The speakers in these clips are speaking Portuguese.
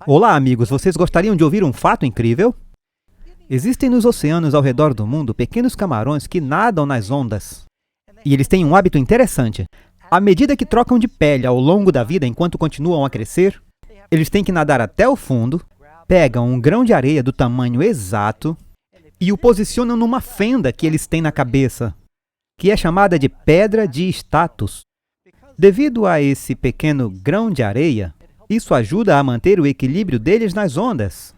Olá, amigos! Vocês gostariam de ouvir um fato incrível? Existem nos oceanos ao redor do mundo pequenos camarões que nadam nas ondas. E eles têm um hábito interessante. À medida que trocam de pele ao longo da vida enquanto continuam a crescer, eles têm que nadar até o fundo, pegam um grão de areia do tamanho exato e o posicionam numa fenda que eles têm na cabeça, que é chamada de pedra de status. Devido a esse pequeno grão de areia, isso ajuda a manter o equilíbrio deles nas ondas.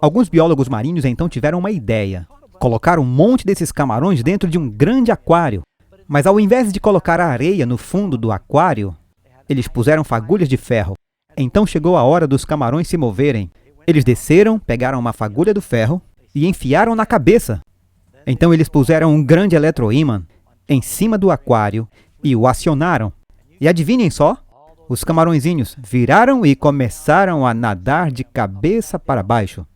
Alguns biólogos marinhos então tiveram uma ideia: colocar um monte desses camarões dentro de um grande aquário. Mas ao invés de colocar a areia no fundo do aquário, eles puseram fagulhas de ferro. Então chegou a hora dos camarões se moverem. Eles desceram, pegaram uma fagulha do ferro e enfiaram na cabeça. Então eles puseram um grande eletroímã em cima do aquário e o acionaram. E adivinhem só? Os camarõezinhos viraram e começaram a nadar de cabeça para baixo.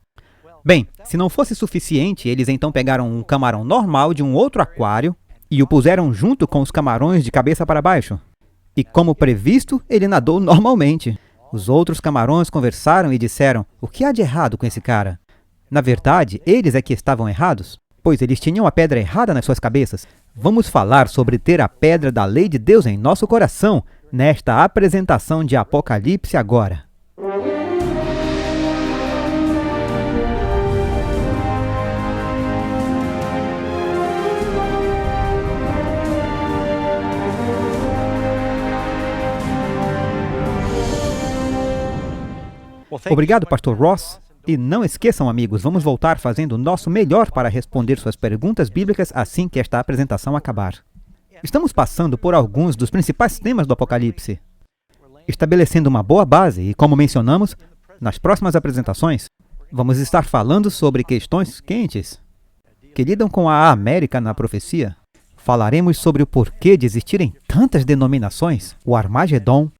Bem, se não fosse suficiente, eles então pegaram um camarão normal de um outro aquário e o puseram junto com os camarões de cabeça para baixo. E como previsto, ele nadou normalmente. Os outros camarões conversaram e disseram: o que há de errado com esse cara? Na verdade, eles é que estavam errados, pois eles tinham a pedra errada nas suas cabeças. Vamos falar sobre ter a pedra da lei de Deus em nosso coração nesta apresentação de Apocalipse agora. Obrigado, Pastor Ross. E não esqueçam, amigos, vamos voltar fazendo o nosso melhor para responder suas perguntas bíblicas assim que esta apresentação acabar. Estamos passando por alguns dos principais temas do Apocalipse, estabelecendo uma boa base e, como mencionamos, nas próximas apresentações, vamos estar falando sobre questões quentes que lidam com a América na profecia. Falaremos sobre o porquê de existirem tantas denominações, o Armagedon.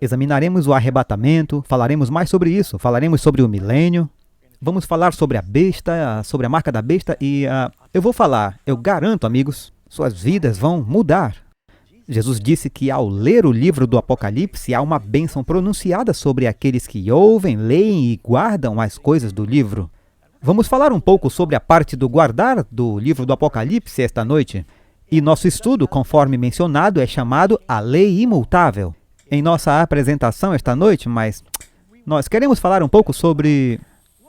Examinaremos o arrebatamento, falaremos mais sobre isso, falaremos sobre o milênio, vamos falar sobre a besta, sobre a marca da besta e eu garanto, amigos, suas vidas vão mudar. Jesus disse que ao ler o livro do Apocalipse há uma bênção pronunciada sobre aqueles que ouvem, leem e guardam as coisas do livro. Vamos falar um pouco sobre a parte do guardar do livro do Apocalipse esta noite. E nosso estudo, conforme mencionado, é chamado A Lei Imutável. Em nossa apresentação esta noite, mas nós queremos falar um pouco sobre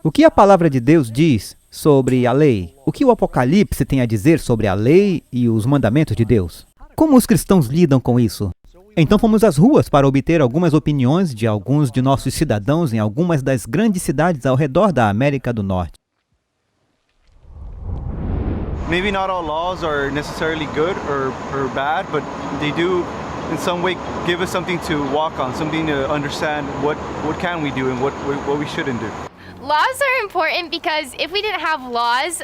o que a palavra de Deus diz sobre a lei, o que o Apocalipse tem a dizer sobre a lei e os mandamentos de Deus. Como os cristãos lidam com isso? Então fomos às ruas para obter algumas opiniões de alguns de nossos cidadãos em algumas das grandes cidades ao redor da América do Norte. Maybe not all laws are necessarily good or bad, but they do in some way give us something to walk on, something to understand what can we do and what we shouldn't do. Laws are important because if we didn't have laws,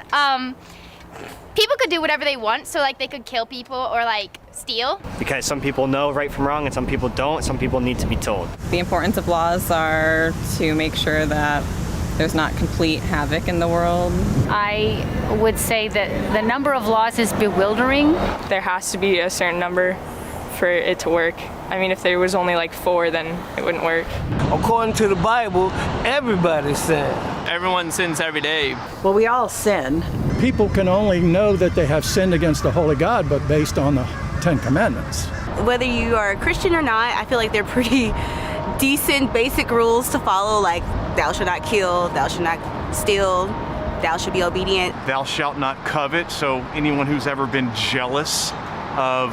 people could do whatever they want. So like they could kill people or like steal. Because some people know right from wrong and some people don't. Some people need to be told. The importance of laws are to make sure that there's not complete havoc in the world. I would say that the number of laws is bewildering. There has to be a certain number for it to work. I mean, if there was only like 4, then it wouldn't work. According to the Bible, everybody sins. Everyone sins every day. Well, we all sin. People can only know that they have sinned against the Holy God, but based on the Ten Commandments. Whether you are a Christian or not, I feel like they're pretty decent, basic rules to follow, like thou shalt not kill, thou shalt not steal, thou shalt be obedient. Thou shalt not covet, so anyone who's ever been jealous of,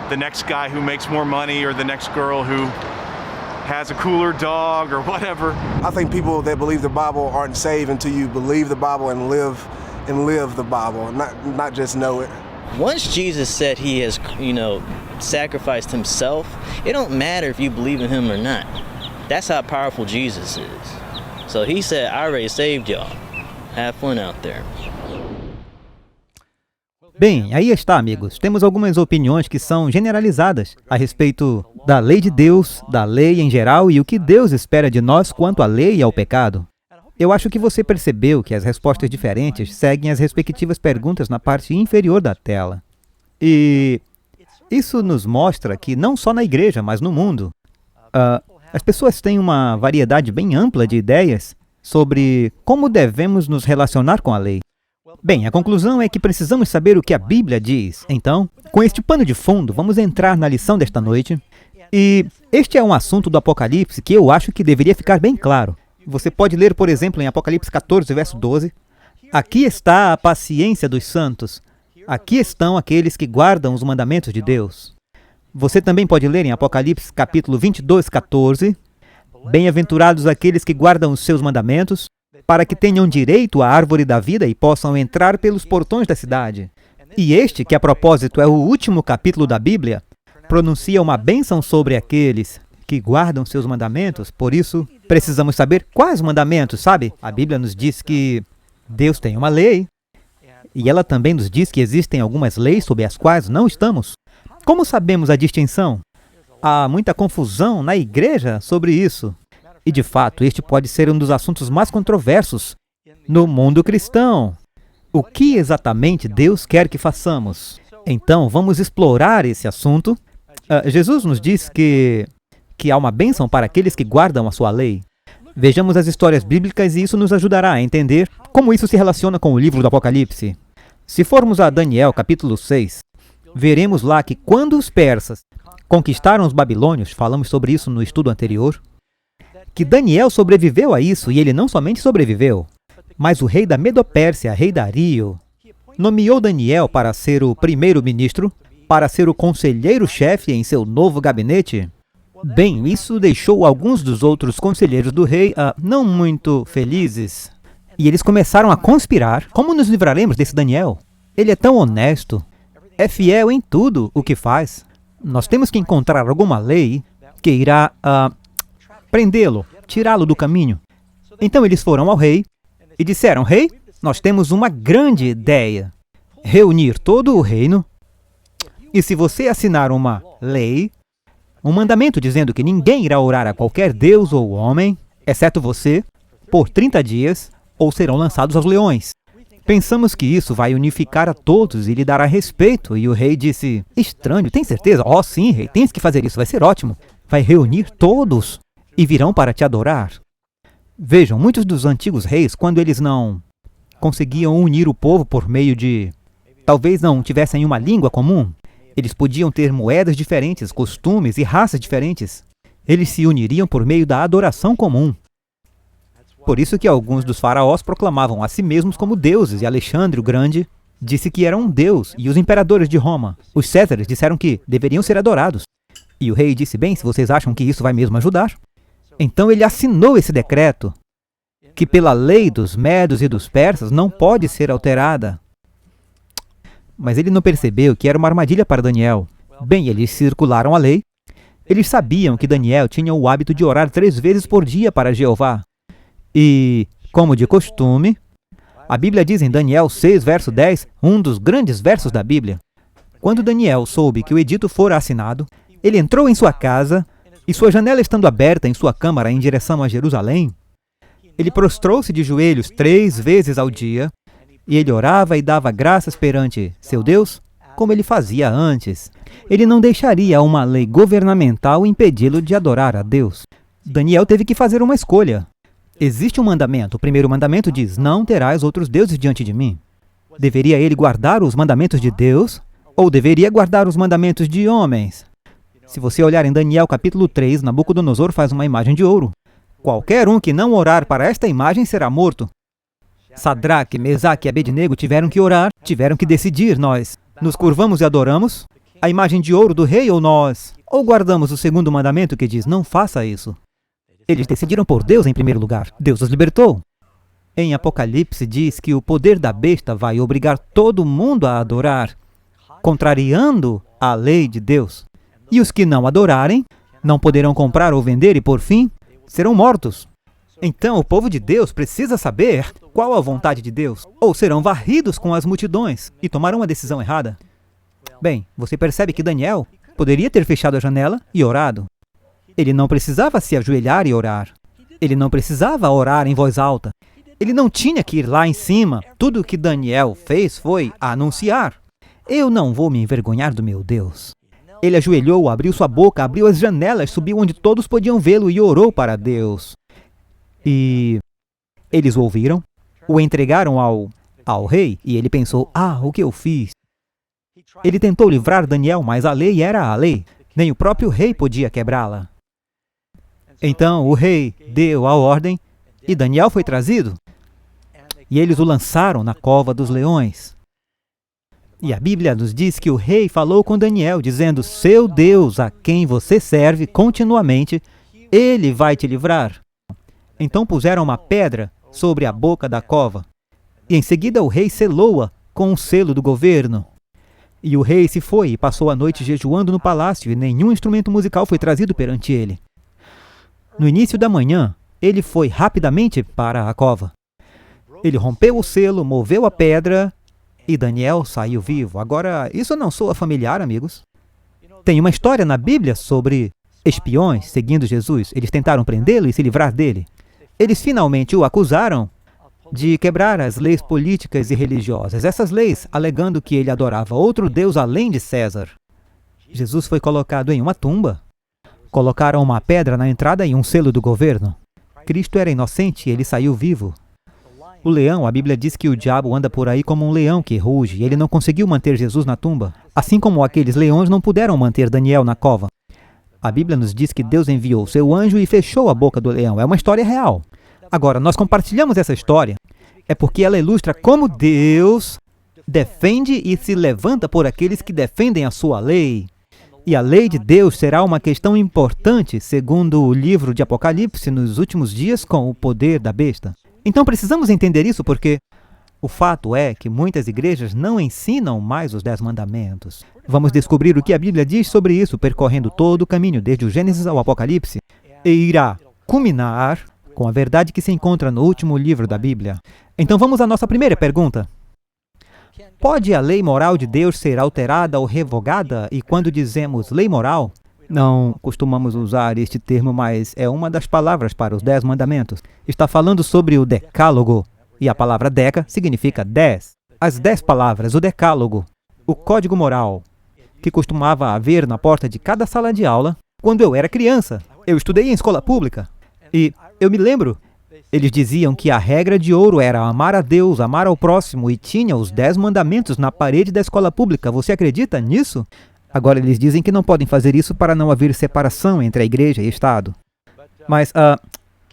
the next guy who makes more money or the next girl who has a cooler dog or whatever. I think people that believe the Bible aren't saved until you believe the Bible and live the Bible, not just know it. Once Jesus said he has, sacrificed himself, it don't matter if you believe in him or not. That's how powerful Jesus is. So he said, I already saved y'all. Have fun out there. Bem, aí está, amigos. Temos algumas opiniões que são generalizadas a respeito da lei de Deus, da lei em geral e o que Deus espera de nós quanto à lei e ao pecado. Eu acho que você percebeu que as respostas diferentes seguem as respectivas perguntas na parte inferior da tela. E isso nos mostra que não só na igreja, mas no mundo, As pessoas têm uma variedade bem ampla de ideias sobre como devemos nos relacionar com a lei. Bem, a conclusão é que precisamos saber o que a Bíblia diz. Então, com este pano de fundo, vamos entrar na lição desta noite. E este é um assunto do Apocalipse que eu acho que deveria ficar bem claro. Você pode ler, por exemplo, em Apocalipse 14, verso 12. Aqui está a paciência dos santos. Aqui estão aqueles que guardam os mandamentos de Deus. Você também pode ler em Apocalipse capítulo 22, 14. Bem-aventurados aqueles que guardam os seus mandamentos, para que tenham direito à árvore da vida e possam entrar pelos portões da cidade. E este, que a propósito é o último capítulo da Bíblia, pronuncia uma bênção sobre aqueles que guardam seus mandamentos. Por isso, precisamos saber quais mandamentos, sabe? A Bíblia nos diz que Deus tem uma lei, e ela também nos diz que existem algumas leis sobre as quais não estamos. Como sabemos a distinção? Há muita confusão na igreja sobre isso. E, de fato, este pode ser um dos assuntos mais controversos no mundo cristão. O que exatamente Deus quer que façamos? Então, vamos explorar esse assunto. Jesus nos diz que há uma bênção para aqueles que guardam a sua lei. Vejamos as histórias bíblicas e isso nos ajudará a entender como isso se relaciona com o livro do Apocalipse. Se formos a Daniel, capítulo 6, veremos lá que quando os persas conquistaram os babilônios, falamos sobre isso no estudo anterior, que Daniel sobreviveu a isso, e ele não somente sobreviveu, mas o rei da Medopérsia, rei Dario, nomeou Daniel para ser o primeiro-ministro, para ser o conselheiro-chefe em seu novo gabinete. Bem, isso deixou alguns dos outros conselheiros do rei não muito felizes. E eles começaram a conspirar. Como nos livraremos desse Daniel? Ele é tão honesto, é fiel em tudo o que faz. Nós temos que encontrar alguma lei que irá prendê-lo, tirá-lo do caminho. Então eles foram ao rei e disseram: Rei, nós temos uma grande ideia. Reunir todo o reino. E se você assinar uma lei, um mandamento dizendo que ninguém irá orar a qualquer deus ou homem, exceto você, por 30 dias, ou serão lançados aos leões. Pensamos que isso vai unificar a todos e lhe dará respeito. E o rei disse: Estranho, tem certeza? Oh, sim, rei, tens que fazer isso, vai ser ótimo. Vai reunir todos e virão para te adorar. Vejam, muitos dos antigos reis, quando eles não conseguiam unir o povo por meio de... talvez não tivessem uma língua comum, eles podiam ter moedas diferentes, costumes e raças diferentes. Eles se uniriam por meio da adoração comum. Por isso que alguns dos faraós proclamavam a si mesmos como deuses, e Alexandre o Grande disse que era um deus, e os imperadores de Roma, os Césares, disseram que deveriam ser adorados. E o rei disse: bem, se vocês acham que isso vai mesmo ajudar. Então ele assinou esse decreto, que pela lei dos medos e dos persas não pode ser alterada. Mas ele não percebeu que era uma armadilha para Daniel. Bem, eles circularam a lei. Eles sabiam que Daniel tinha o hábito de orar 3 vezes por dia para Jeová. E, como de costume, a Bíblia diz em Daniel 6, verso 10, um dos grandes versos da Bíblia: quando Daniel soube que o edito fora assinado, ele entrou em sua casa, e sua janela estando aberta em sua câmara em direção a Jerusalém, ele prostrou-se de joelhos 3 vezes ao dia, e ele orava e dava graças perante seu Deus, como ele fazia antes. Ele não deixaria uma lei governamental impedi-lo de adorar a Deus. Daniel teve que fazer uma escolha. Existe um mandamento. O primeiro mandamento diz: não terás outros deuses diante de mim. Deveria ele guardar os mandamentos de Deus, ou deveria guardar os mandamentos de homens? Se você olhar em Daniel capítulo 3, Nabucodonosor faz uma imagem de ouro. Qualquer um que não orar para esta imagem será morto. Sadraque, Mesaque e Abednego tiveram que orar, tiveram que decidir: nós nos curvamos e adoramos a imagem de ouro do rei, ou nós guardamos o segundo mandamento que diz: não faça isso. Eles decidiram por Deus em primeiro lugar. Deus os libertou. Em Apocalipse diz que o poder da besta vai obrigar todo mundo a adorar, contrariando a lei de Deus. E os que não adorarem não poderão comprar ou vender e, por fim, serão mortos. Então, o povo de Deus precisa saber qual a vontade de Deus, ou serão varridos com as multidões e tomarão a decisão errada. Bem, você percebe que Daniel poderia ter fechado a janela e orado. Ele não precisava se ajoelhar e orar. Ele não precisava orar em voz alta. Ele não tinha que ir lá em cima. Tudo o que Daniel fez foi anunciar: eu não vou me envergonhar do meu Deus. Ele ajoelhou, abriu sua boca, abriu as janelas, subiu onde todos podiam vê-lo e orou para Deus. E eles o ouviram, o entregaram ao rei, e ele pensou, o que eu fiz? Ele tentou livrar Daniel, mas a lei era a lei. Nem o próprio rei podia quebrá-la. Então o rei deu a ordem e Daniel foi trazido. E eles o lançaram na cova dos leões. E a Bíblia nos diz que o rei falou com Daniel, dizendo, seu Deus, a quem você serve continuamente, ele vai te livrar. Então puseram uma pedra sobre a boca da cova. E em seguida o rei selou-a com um selo do governo. E o rei se foi e passou a noite jejuando no palácio, e nenhum instrumento musical foi trazido perante ele. No início da manhã, ele foi rapidamente para a cova. Ele rompeu o selo, moveu a pedra, e Daniel saiu vivo. Agora, isso não soa familiar, amigos? Tem uma história na Bíblia sobre espiões seguindo Jesus. Eles tentaram prendê-lo e se livrar dele. Eles finalmente o acusaram de quebrar as leis políticas e religiosas. Essas leis, alegando que ele adorava outro Deus além de César. Jesus foi colocado em uma tumba. Colocaram uma pedra na entrada e um selo do governo. Cristo era inocente e ele saiu vivo. O leão, a Bíblia diz que o diabo anda por aí como um leão que ruge, e ele não conseguiu manter Jesus na tumba, assim como aqueles leões não puderam manter Daniel na cova. A Bíblia nos diz que Deus enviou seu anjo e fechou a boca do leão. É uma história real. Agora, nós compartilhamos essa história, é porque ela ilustra como Deus defende e se levanta por aqueles que defendem a sua lei. E a lei de Deus será uma questão importante, segundo o livro de Apocalipse, nos últimos dias com o poder da besta. Então precisamos entender isso porque o fato é que muitas igrejas não ensinam mais os 10 mandamentos. Vamos descobrir o que a Bíblia diz sobre isso, percorrendo todo o caminho, desde o Gênesis ao Apocalipse, e irá culminar com a verdade que se encontra no último livro da Bíblia. Então vamos à nossa primeira pergunta. Pode a lei moral de Deus ser alterada ou revogada? E quando dizemos lei moral, não costumamos usar este termo, mas é uma das palavras para os 10 mandamentos. Está falando sobre o decálogo, e a palavra deca significa 10. As 10 palavras, o decálogo, o código moral, que costumava haver na porta de cada sala de aula quando eu era criança. Eu estudei em escola pública, e eu me lembro, eles diziam que a regra de ouro era amar a Deus, amar ao próximo, e tinha os 10 mandamentos na parede da escola pública. Você acredita nisso? Agora eles dizem que não podem fazer isso para não haver separação entre a igreja e Estado. Mas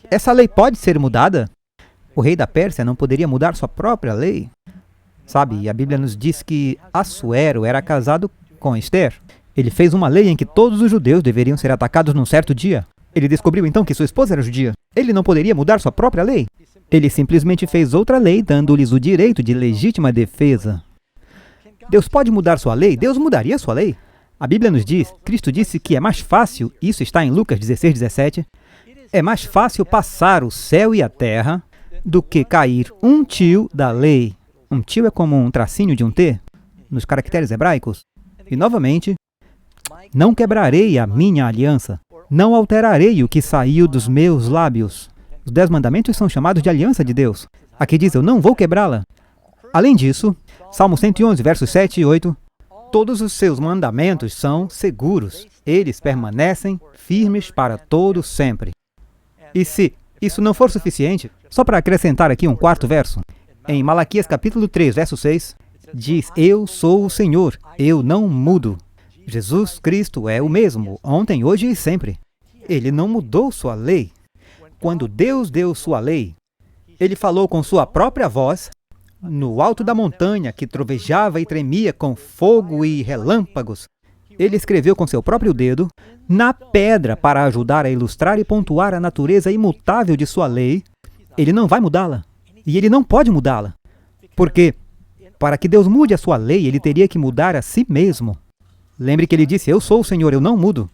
essa lei pode ser mudada? O rei da Pérsia não poderia mudar sua própria lei? Sabe, a Bíblia nos diz que Assuero era casado com Esther. Ele fez uma lei em que todos os judeus deveriam ser atacados num certo dia. Ele descobriu então que sua esposa era judia. Ele não poderia mudar sua própria lei. Ele simplesmente fez outra lei, dando-lhes o direito de legítima defesa. Deus pode mudar sua lei? Deus mudaria sua lei? A Bíblia nos diz, Cristo disse que é mais fácil, isso está em Lucas 16:17, é mais fácil passar o céu e a terra do que cair um tio da lei. Um tio é como um tracinho de um T, nos caracteres hebraicos. E novamente, não quebrarei a minha aliança, não alterarei o que saiu dos meus lábios. Os 10 mandamentos são chamados de aliança de Deus. Aqui diz, eu não vou quebrá-la. Além disso, Salmo 111, versos 7 e 8, todos os seus mandamentos são seguros. Eles permanecem firmes para todo sempre. E se isso não for suficiente, só para acrescentar aqui um quarto verso, em Malaquias capítulo 3, verso 6, diz, eu sou o Senhor, eu não mudo. Jesus Cristo é o mesmo, ontem, hoje e sempre. Ele não mudou sua lei. Quando Deus deu sua lei, ele falou com sua própria voz, no alto da montanha que trovejava e tremia com fogo e relâmpagos. Ele escreveu com seu próprio dedo na pedra para ajudar a ilustrar e pontuar a natureza imutável de sua lei. Ele não vai mudá-la. E ele não pode mudá-la. Porque, para que Deus mude a sua lei, ele teria que mudar a si mesmo. Lembre que ele disse, eu sou o Senhor, eu não mudo.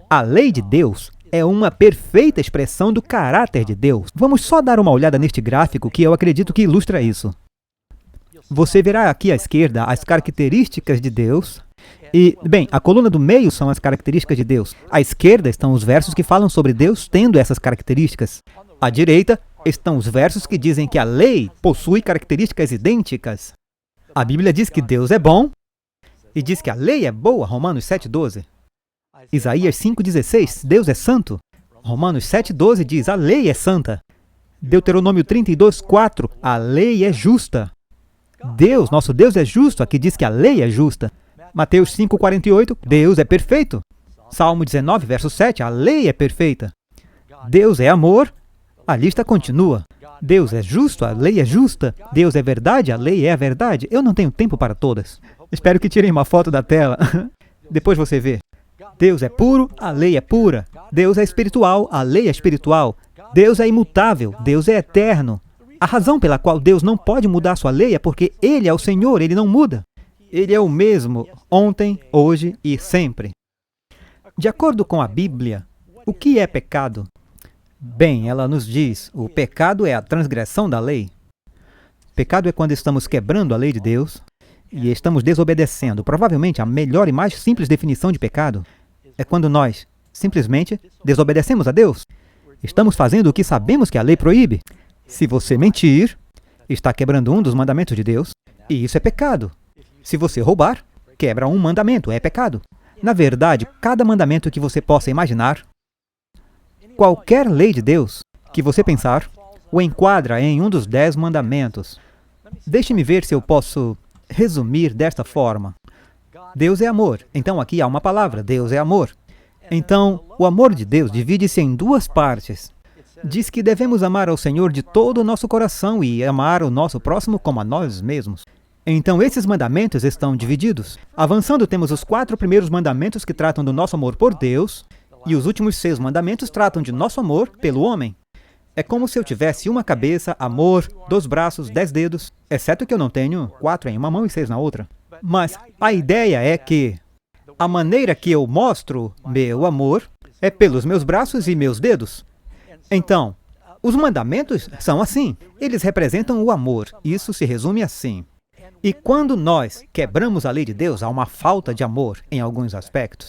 A lei de Deus é uma perfeita expressão do caráter de Deus. Vamos só dar uma olhada neste gráfico que eu acredito que ilustra isso. Você verá aqui à esquerda as características de Deus. E, bem, a coluna do meio são as características de Deus. À esquerda estão os versos que falam sobre Deus tendo essas características. À direita estão os versos que dizem que a lei possui características idênticas. A Bíblia diz que Deus é bom e diz que a lei é boa, Romanos 7,12. Isaías 5,16, Deus é santo. Romanos 7,12 diz, a lei é santa. Deuteronômio 32,4, a lei é justa. Deus, nosso Deus é justo, aqui diz que a lei é justa. Mateus 5,48, Deus é perfeito. Salmo 19, verso 7, a lei é perfeita. Deus é amor, a lista continua. Deus é justo, a lei é justa. Deus é verdade, a lei é a verdade. Eu não tenho tempo para todas. Espero que tirem uma foto da tela. Depois você vê. Deus é puro, a lei é pura. Deus é espiritual, a lei é espiritual. Deus é imutável, Deus é eterno. A razão pela qual Deus não pode mudar sua lei é porque Ele é o Senhor, Ele não muda. Ele é o mesmo ontem, hoje e sempre. De acordo com a Bíblia, o que é pecado? Bem, ela nos diz, o pecado é a transgressão da lei. Pecado é quando estamos quebrando a lei de Deus e estamos desobedecendo. Provavelmente a melhor e mais simples definição de pecado é quando nós simplesmente desobedecemos a Deus. Estamos fazendo o que sabemos que a lei proíbe. Se você mentir, está quebrando um dos mandamentos de Deus, e isso é pecado. Se você roubar, quebra um mandamento, é pecado. Na verdade, cada mandamento que você possa imaginar, qualquer lei de Deus que você pensar, o enquadra em um dos 10 mandamentos. Deixe-me ver se eu posso resumir desta forma. Deus é amor. Então aqui há uma palavra, Deus é amor. Então, o amor de Deus divide-se em 2 partes. Diz que devemos amar ao Senhor de todo o nosso coração e amar o nosso próximo como a nós mesmos. Então, esses mandamentos estão divididos. Avançando, temos os 4 primeiros mandamentos que tratam do nosso amor por Deus, e os últimos 6 mandamentos tratam de nosso amor pelo homem. É como se eu tivesse uma cabeça, amor, 2 braços, 10 dedos, exceto que eu não tenho 4 em uma mão e 6 na outra. Mas a ideia é que a maneira que eu mostro meu amor é pelos meus braços e meus dedos. Então, os mandamentos são assim. Eles representam o amor. Isso se resume assim. E quando nós quebramos a lei de Deus, há uma falta de amor em alguns aspectos.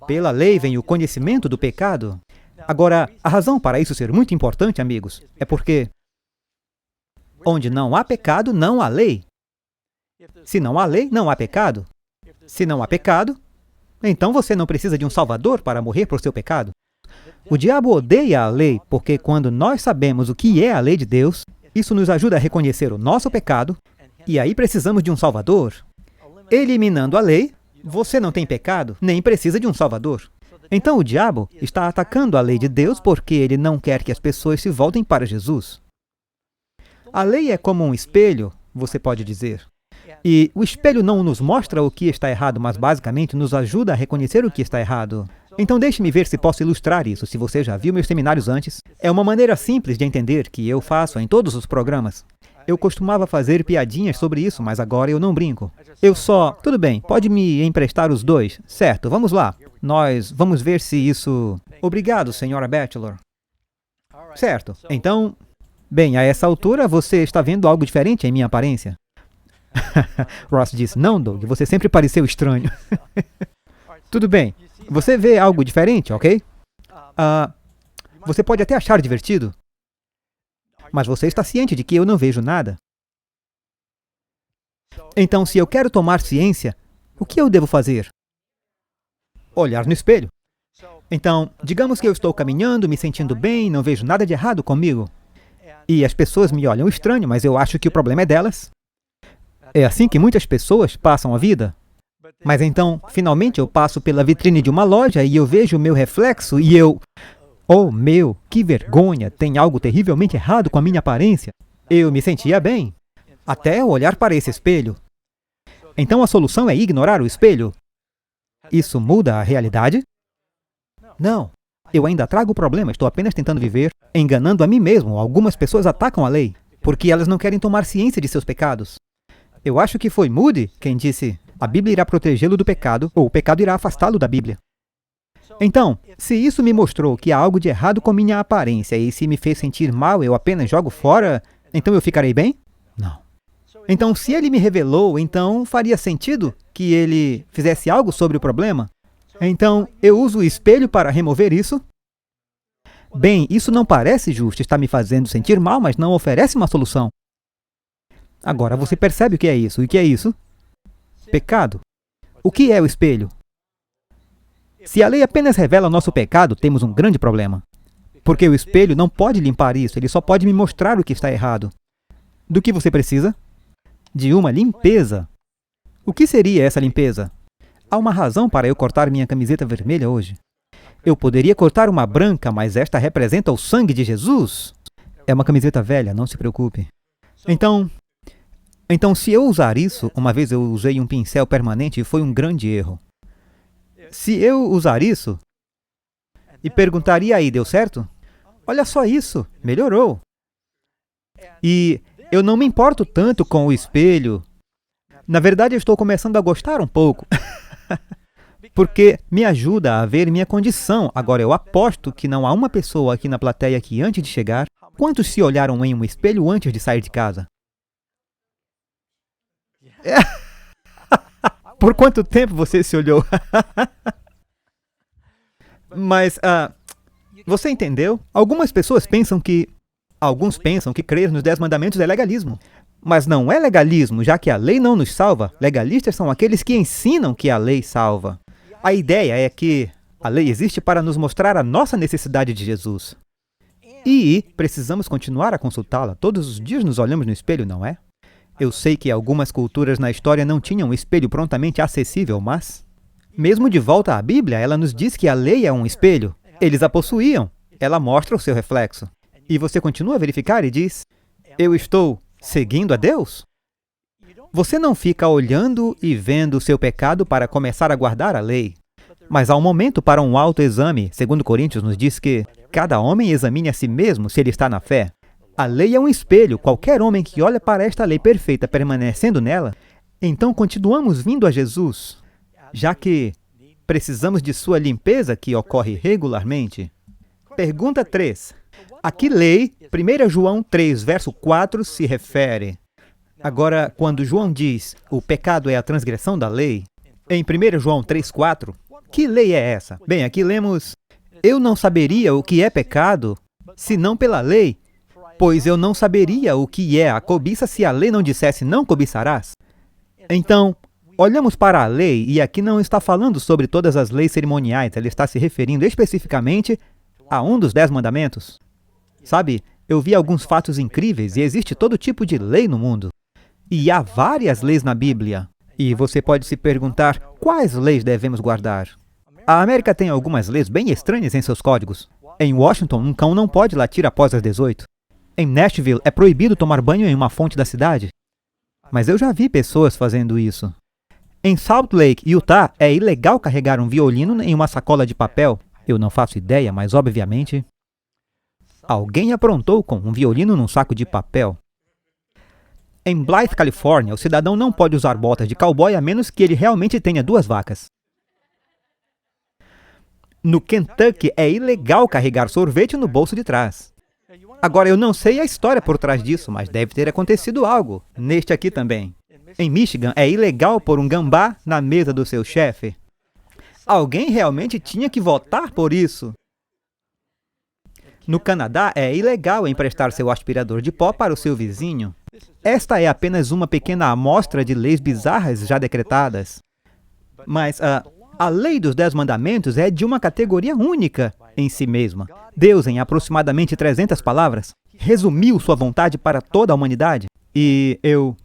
Pela lei vem o conhecimento do pecado. Agora, a razão para isso ser muito importante, amigos, é porque onde não há pecado, não há lei. Se não há lei, não há pecado. Se não há pecado, então você não precisa de um Salvador para morrer por seu pecado. O diabo odeia a lei, porque quando nós sabemos o que é a lei de Deus, isso nos ajuda a reconhecer o nosso pecado, e aí precisamos de um Salvador. Eliminando a lei, você não tem pecado, nem precisa de um Salvador. Então o diabo está atacando a lei de Deus porque ele não quer que as pessoas se voltem para Jesus. A lei é como um espelho, você pode dizer. E o espelho não nos mostra o que está errado, mas basicamente nos ajuda a reconhecer o que está errado. Então deixe-me ver se posso ilustrar isso. Se você já viu meus seminários antes, é uma maneira simples de entender que eu faço em todos os programas. Eu costumava fazer piadinhas sobre isso, mas agora eu não brinco. Eu só... Tudo bem, pode me emprestar os 2? Certo, vamos lá. Nós vamos ver se isso... Obrigado, senhora Bachelor. Certo, então... Bem, a essa altura você está vendo algo diferente em minha aparência? Ross disse, não, Doug, você sempre pareceu estranho. Tudo bem, você vê algo diferente, ok? Você pode até achar divertido, mas você está ciente de que eu não vejo nada. Então, se eu quero tomar ciência, o que eu devo fazer? Olhar no espelho. Então, digamos que eu estou caminhando, me sentindo bem, não vejo nada de errado comigo. E as pessoas me olham estranho, mas eu acho que o problema é delas. É assim que muitas pessoas passam a vida. Mas então, finalmente eu passo pela vitrine de uma loja e eu vejo o meu reflexo e eu... Oh, meu, que vergonha! Tem algo terrivelmente errado com a minha aparência. Eu me sentia bem, até olhar para esse espelho. Então a solução é ignorar o espelho? Isso muda a realidade? Não. Eu ainda trago o problema, estou apenas tentando viver, enganando a mim mesmo. Algumas pessoas atacam a lei, porque elas não querem tomar ciência de seus pecados. Eu acho que foi Moody quem disse, a Bíblia irá protegê-lo do pecado, ou o pecado irá afastá-lo da Bíblia. Então, se isso me mostrou que há algo de errado com minha aparência e se me fez sentir mal, eu apenas jogo fora, então eu ficarei bem? Não. Então, se ele me revelou, então faria sentido que ele fizesse algo sobre o problema? Então, eu uso o espelho para remover isso? Bem, isso não parece justo, está me fazendo sentir mal, mas não oferece uma solução. Agora você percebe o que é isso? E o que é isso? Pecado. O que é o espelho? Se a lei apenas revela nosso pecado, temos um grande problema. Porque o espelho não pode limpar isso, ele só pode me mostrar o que está errado. Do que você precisa? De uma limpeza. O que seria essa limpeza? Há uma razão para eu cortar minha camiseta vermelha hoje. Eu poderia cortar uma branca, mas esta representa o sangue de Jesus. É uma camiseta velha, não se preocupe. Então, se eu usar isso, uma vez eu usei um pincel permanente e foi um grande erro. Se eu usar isso e perguntar, e aí, deu certo? Olha só isso, melhorou. E eu não me importo tanto com o espelho. Na verdade, eu estou começando a gostar um pouco. Porque me ajuda a ver minha condição. Agora, eu aposto que não há uma pessoa aqui na plateia que, antes de chegar, quantos se olharam em um espelho antes de sair de casa? Por quanto tempo você se olhou? Mas, você entendeu? Alguns pensam que crer nos 10 mandamentos é legalismo. Mas não é legalismo, já que a lei não nos salva. Legalistas são aqueles que ensinam que a lei salva. A ideia é que a lei existe para nos mostrar a nossa necessidade de Jesus. E precisamos continuar a consultá-la. Todos os dias nos olhamos no espelho, não é? Eu sei que algumas culturas na história não tinham um espelho prontamente acessível, mas, mesmo de volta à Bíblia, ela nos diz que a lei é um espelho. Eles a possuíam. Ela mostra o seu reflexo. E você continua a verificar e diz, eu estou seguindo a Deus? Você não fica olhando e vendo o seu pecado para começar a guardar a lei. Mas há um momento para um autoexame. 2 Coríntios nos diz que cada homem examine a si mesmo se ele está na fé. A lei é um espelho. Qualquer homem que olha para esta lei perfeita permanecendo nela, então continuamos vindo a Jesus, já que precisamos de sua limpeza que ocorre regularmente. Pergunta 3. A que lei 1 João 3, verso 4 se refere? Agora, quando João diz, o pecado é a transgressão da lei, em 1 João 3, 4, que lei é essa? Bem, aqui lemos, eu não saberia o que é pecado, senão pela lei, pois eu não saberia o que é a cobiça se a lei não dissesse, não cobiçarás. Então, olhamos para a lei, e aqui não está falando sobre todas as leis cerimoniais, ela está se referindo especificamente a um dos 10 mandamentos. Sabe, eu vi alguns fatos incríveis e existe todo tipo de lei no mundo. E há várias leis na Bíblia. E você pode se perguntar, quais leis devemos guardar? A América tem algumas leis bem estranhas em seus códigos. Em Washington, um cão não pode latir após as 18. Em Nashville, é proibido tomar banho em uma fonte da cidade. Mas eu já vi pessoas fazendo isso. Em Salt Lake, Utah, é ilegal carregar um violino em uma sacola de papel. Eu não faço ideia, mas obviamente alguém aprontou com um violino num saco de papel. Em Blythe, Califórnia, o cidadão não pode usar botas de cowboy a menos que ele realmente tenha 2 vacas. No Kentucky, é ilegal carregar sorvete no bolso de trás. Agora, eu não sei a história por trás disso, mas deve ter acontecido algo. Neste aqui também. Em Michigan, é ilegal pôr um gambá na mesa do seu chefe. Alguém realmente tinha que votar por isso. No Canadá, é ilegal emprestar seu aspirador de pó para o seu vizinho. Esta é apenas uma pequena amostra de leis bizarras já decretadas. Mas a lei dos 10 mandamentos é de uma categoria única em si mesma. Deus, em aproximadamente 300 palavras, resumiu sua vontade para toda a humanidade. E eu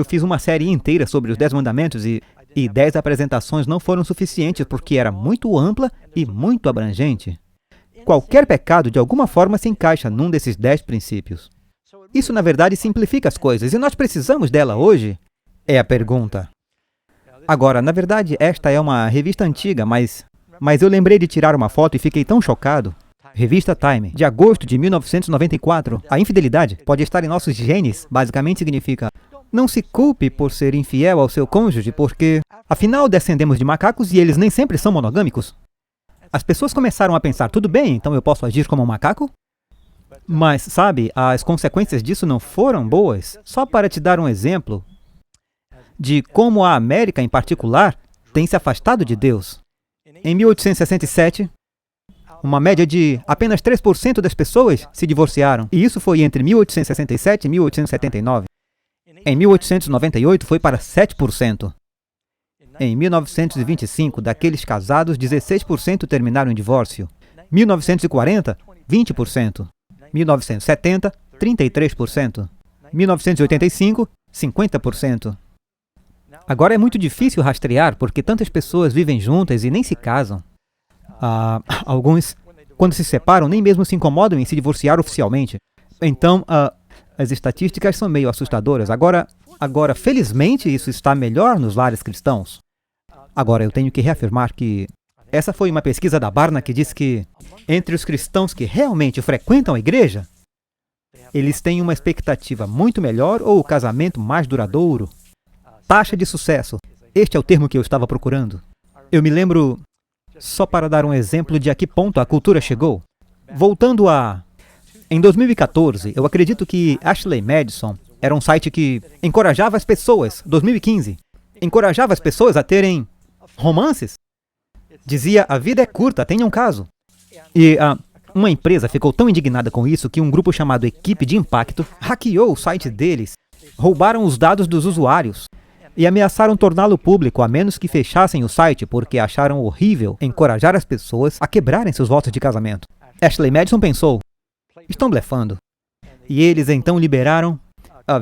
fiz uma série inteira sobre os 10 mandamentos e 10 apresentações não foram suficientes porque era muito ampla e muito abrangente. Qualquer pecado, de alguma forma, se encaixa num desses 10 princípios. Isso, na verdade, simplifica as coisas. E nós precisamos dela hoje? É a pergunta. Agora, na verdade, esta é uma revista antiga, mas eu lembrei de tirar uma foto e fiquei tão chocado. Revista Time, de agosto de 1994. A infidelidade pode estar em nossos genes, basicamente significa não se culpe por ser infiel ao seu cônjuge, porque, afinal, descendemos de macacos e eles nem sempre são monogâmicos. As pessoas começaram a pensar, tudo bem, então eu posso agir como um macaco? Mas, sabe, as consequências disso não foram boas. Só para te dar um exemplo de como a América, em particular, tem se afastado de Deus. Em 1867, uma média de apenas 3% das pessoas se divorciaram. E isso foi entre 1867 e 1879. Em 1898 foi para 7%. Em 1925, daqueles casados, 16% terminaram em divórcio. 1940, 20%. 1970, 33%. 1985, 50%. Agora é muito difícil rastrear porque tantas pessoas vivem juntas e nem se casam. Alguns, quando se separam, nem mesmo se incomodam em se divorciar oficialmente. Então, as estatísticas são meio assustadoras. Agora, felizmente, isso está melhor nos lares cristãos. Agora, eu tenho que reafirmar que essa foi uma pesquisa da Barna que diz que, entre os cristãos que realmente frequentam a igreja, eles têm uma expectativa muito melhor ou o casamento mais duradouro. Taxa de sucesso. Este é o termo que eu estava procurando. Eu me lembro, só para dar um exemplo de a que ponto a cultura chegou. Voltando em 2014, eu acredito que Ashley Madison era um site que encorajava as pessoas, 2015, encorajava as pessoas a terem romances. Dizia, a vida é curta, tenha um caso. E uma empresa ficou tão indignada com isso que um grupo chamado Equipe de Impacto hackeou o site deles, roubaram os dados dos usuários e ameaçaram torná-lo público a menos que fechassem o site porque acharam horrível encorajar as pessoas a quebrarem seus votos de casamento. Ashley Madison pensou, estão blefando. E eles então liberaram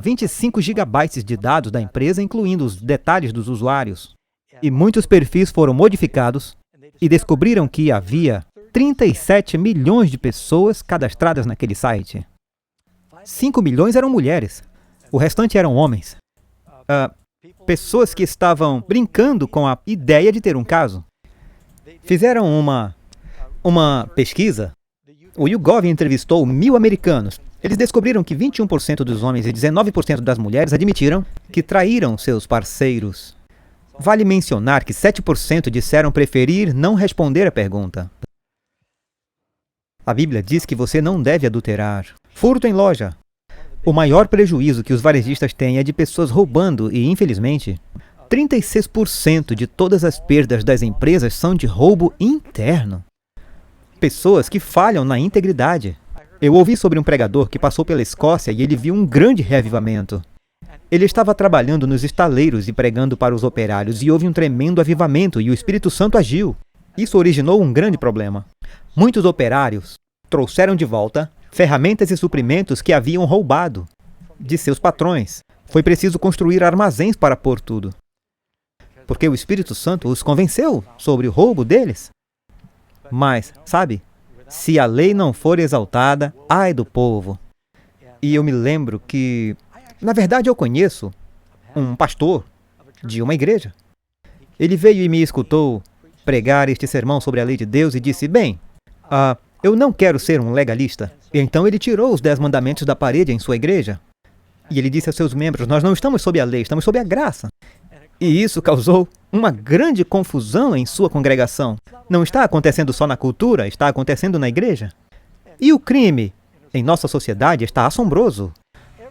25 gigabytes de dados da empresa, incluindo os detalhes dos usuários. E muitos perfis foram modificados e descobriram que havia 37 milhões de pessoas cadastradas naquele site. 5 milhões eram mulheres. O restante eram homens. Pessoas que estavam brincando com a ideia de ter um caso. Fizeram uma pesquisa. O YouGov entrevistou 1.000 americanos. Eles descobriram que 21% dos homens e 19% das mulheres admitiram que traíram seus parceiros. Vale mencionar que 7% disseram preferir não responder a pergunta. A Bíblia diz que você não deve adulterar. Furto em loja. O maior prejuízo que os varejistas têm é de pessoas roubando e, infelizmente, 36% de todas as perdas das empresas são de roubo interno. Pessoas que falham na integridade. Eu ouvi sobre um pregador que passou pela Escócia e ele viu um grande reavivamento. Ele estava trabalhando nos estaleiros e pregando para os operários e houve um tremendo avivamento e o Espírito Santo agiu. Isso originou um grande problema. Muitos operários trouxeram de volta ferramentas e suprimentos que haviam roubado de seus patrões. Foi preciso construir armazéns para pôr tudo. Porque o Espírito Santo os convenceu sobre o roubo deles. Mas, sabe, se a lei não for exaltada, ai do povo. E eu me lembro que, na verdade, eu conheço um pastor de uma igreja. Ele veio e me escutou pregar este sermão sobre a lei de Deus e disse, bem, eu não quero ser um legalista. E então ele tirou os 10 mandamentos da parede em sua igreja. E ele disse a seus membros, nós não estamos sob a lei, estamos sob a graça. E isso causou uma grande confusão em sua congregação. Não está acontecendo só na cultura, está acontecendo na igreja. E o crime em nossa sociedade está assombroso.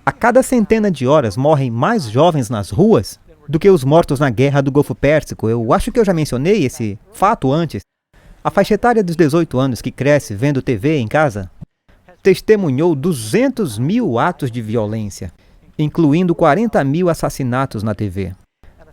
A cada centena de horas morrem mais jovens nas ruas do que os mortos na guerra do Golfo Pérsico. Eu acho que eu já mencionei esse fato antes. A faixa etária dos 18 anos que cresce vendo TV em casa testemunhou 200 mil atos de violência, incluindo 40 mil assassinatos na TV.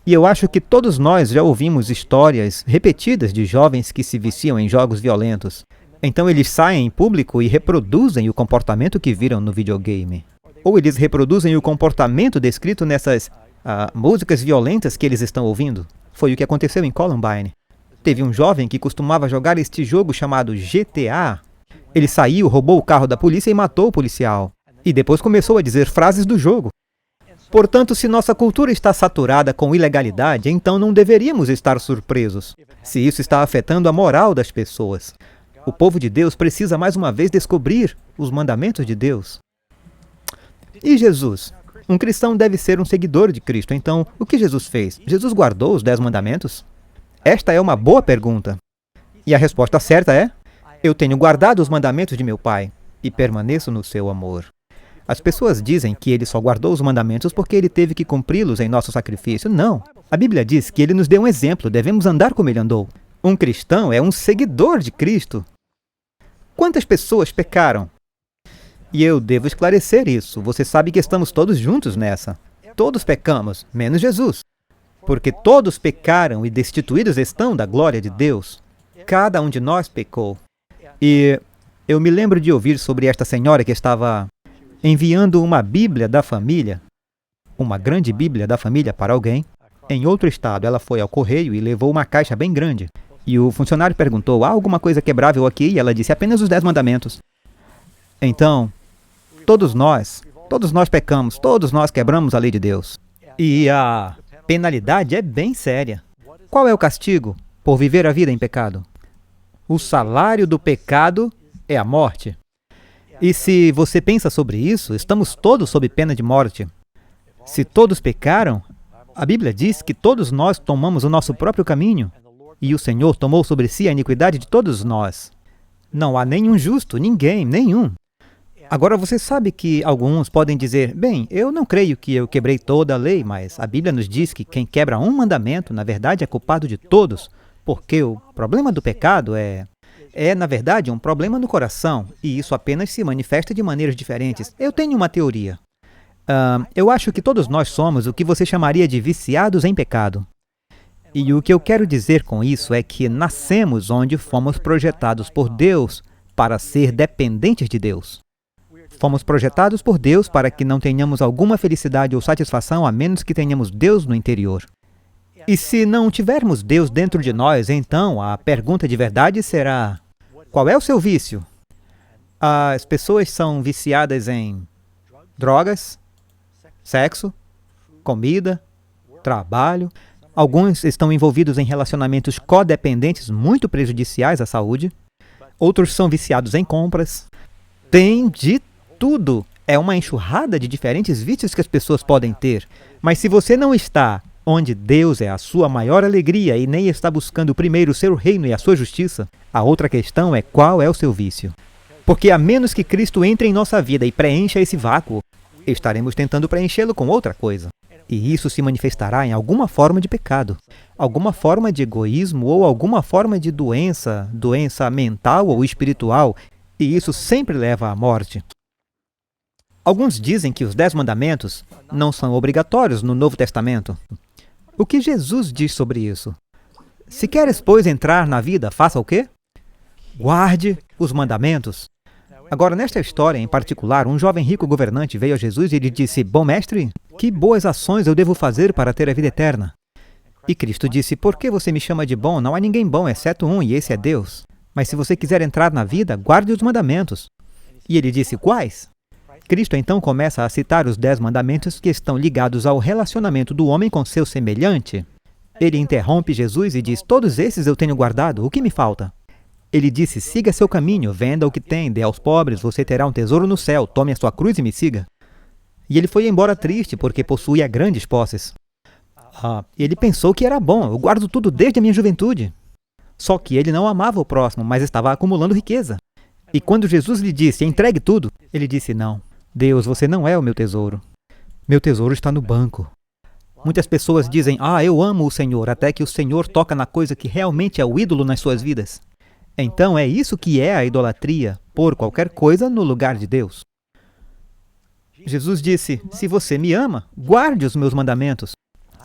E eu acho que todos nós já ouvimos histórias repetidas de jovens que se viciam em jogos violentos. Então eles saem em público e reproduzem o comportamento que viram no videogame. Ou eles reproduzem o comportamento descrito nessas músicas violentas que eles estão ouvindo. Foi o que aconteceu em Columbine. Teve um jovem que costumava jogar este jogo chamado GTA. Ele saiu, roubou o carro da polícia e matou o policial. E depois começou a dizer frases do jogo. Portanto, se nossa cultura está saturada com ilegalidade, então não deveríamos estar surpresos se isso está afetando a moral das pessoas. O povo de Deus precisa mais uma vez descobrir os mandamentos de Deus. E Jesus? Um cristão deve ser um seguidor de Cristo. Então, o que Jesus fez? Jesus guardou os 10 mandamentos? Esta é uma boa pergunta. E a resposta certa é: eu tenho guardado os mandamentos de meu Pai e permaneço no seu amor. As pessoas dizem que ele só guardou os mandamentos porque ele teve que cumpri-los em nosso sacrifício. Não. A Bíblia diz que ele nos deu um exemplo, devemos andar como ele andou. Um cristão é um seguidor de Cristo. Quantas pessoas pecaram? E eu devo esclarecer isso. Você sabe que estamos todos juntos nessa. Todos pecamos, menos Jesus. Porque todos pecaram e destituídos estão da glória de Deus. Cada um de nós pecou. E eu me lembro de ouvir sobre esta senhora que estava enviando uma Bíblia da família, uma grande Bíblia da família para alguém. Em outro estado, ela foi ao correio e levou uma caixa bem grande. E o funcionário perguntou, há alguma coisa quebrável aqui? E ela disse, apenas os 10 mandamentos. Então, todos nós pecamos, todos nós quebramos a lei de Deus. E a penalidade é bem séria. Qual é o castigo por viver a vida em pecado? O salário do pecado é a morte. E se você pensa sobre isso, estamos todos sob pena de morte. Se todos pecaram, a Bíblia diz que todos nós tomamos o nosso próprio caminho, e o Senhor tomou sobre si a iniquidade de todos nós. Não há nenhum justo, ninguém, nenhum. Agora você sabe que alguns podem dizer, bem, eu não creio que eu quebrei toda a lei, mas a Bíblia nos diz que quem quebra um mandamento, na verdade, é culpado de todos, porque o problema do pecado é, na verdade, um problema no coração, e isso apenas se manifesta de maneiras diferentes. Eu tenho uma teoria. Eu acho que todos nós somos o que você chamaria de viciados em pecado. E o que eu quero dizer com isso é que nascemos onde fomos projetados por Deus para ser dependentes de Deus. Fomos projetados por Deus para que não tenhamos alguma felicidade ou satisfação a menos que tenhamos Deus no interior. E se não tivermos Deus dentro de nós, então a pergunta de verdade será: qual é o seu vício? As pessoas são viciadas em drogas, sexo, comida, trabalho. Alguns estão envolvidos em relacionamentos codependentes muito prejudiciais à saúde. Outros são viciados em compras. Tem de tudo. É uma enxurrada de diferentes vícios que as pessoas podem ter. Mas se você não está onde Deus é a sua maior alegria e nem está buscando primeiro o seu reino e a sua justiça, a outra questão é qual é o seu vício. Porque a menos que Cristo entre em nossa vida e preencha esse vácuo, estaremos tentando preenchê-lo com outra coisa. E isso se manifestará em alguma forma de pecado, alguma forma de egoísmo ou alguma forma de doença mental ou espiritual, e isso sempre leva à morte. Alguns dizem que os 10 mandamentos não são obrigatórios no Novo Testamento. O que Jesus diz sobre isso? Se queres, pois, entrar na vida, faça o quê? Guarde os mandamentos. Agora, nesta história em particular, um jovem rico governante veio a Jesus e lhe disse, bom mestre, que boas ações eu devo fazer para ter a vida eterna? E Cristo disse, por que você me chama de bom? Não há ninguém bom, exceto um, e esse é Deus. Mas se você quiser entrar na vida, guarde os mandamentos. E ele disse, quais? Cristo então começa a citar os 10 mandamentos que estão ligados ao relacionamento do homem com seu semelhante. Ele interrompe Jesus e diz, todos esses eu tenho guardado, o que me falta? Ele disse, siga seu caminho, venda o que tem, dê aos pobres, você terá um tesouro no céu, tome a sua cruz e me siga. E ele foi embora triste, porque possuía grandes posses. Ele pensou que era bom, eu guardo tudo desde a minha juventude. Só que ele não amava o próximo, mas estava acumulando riqueza. E quando Jesus lhe disse, entregue tudo, ele disse, não, Deus, você não é o meu tesouro. Meu tesouro está no banco. Muitas pessoas dizem, eu amo o Senhor, até que o Senhor toca na coisa que realmente é o ídolo nas suas vidas. Então é isso que é a idolatria, pôr qualquer coisa no lugar de Deus. Jesus disse, se você me ama, guarde os meus mandamentos.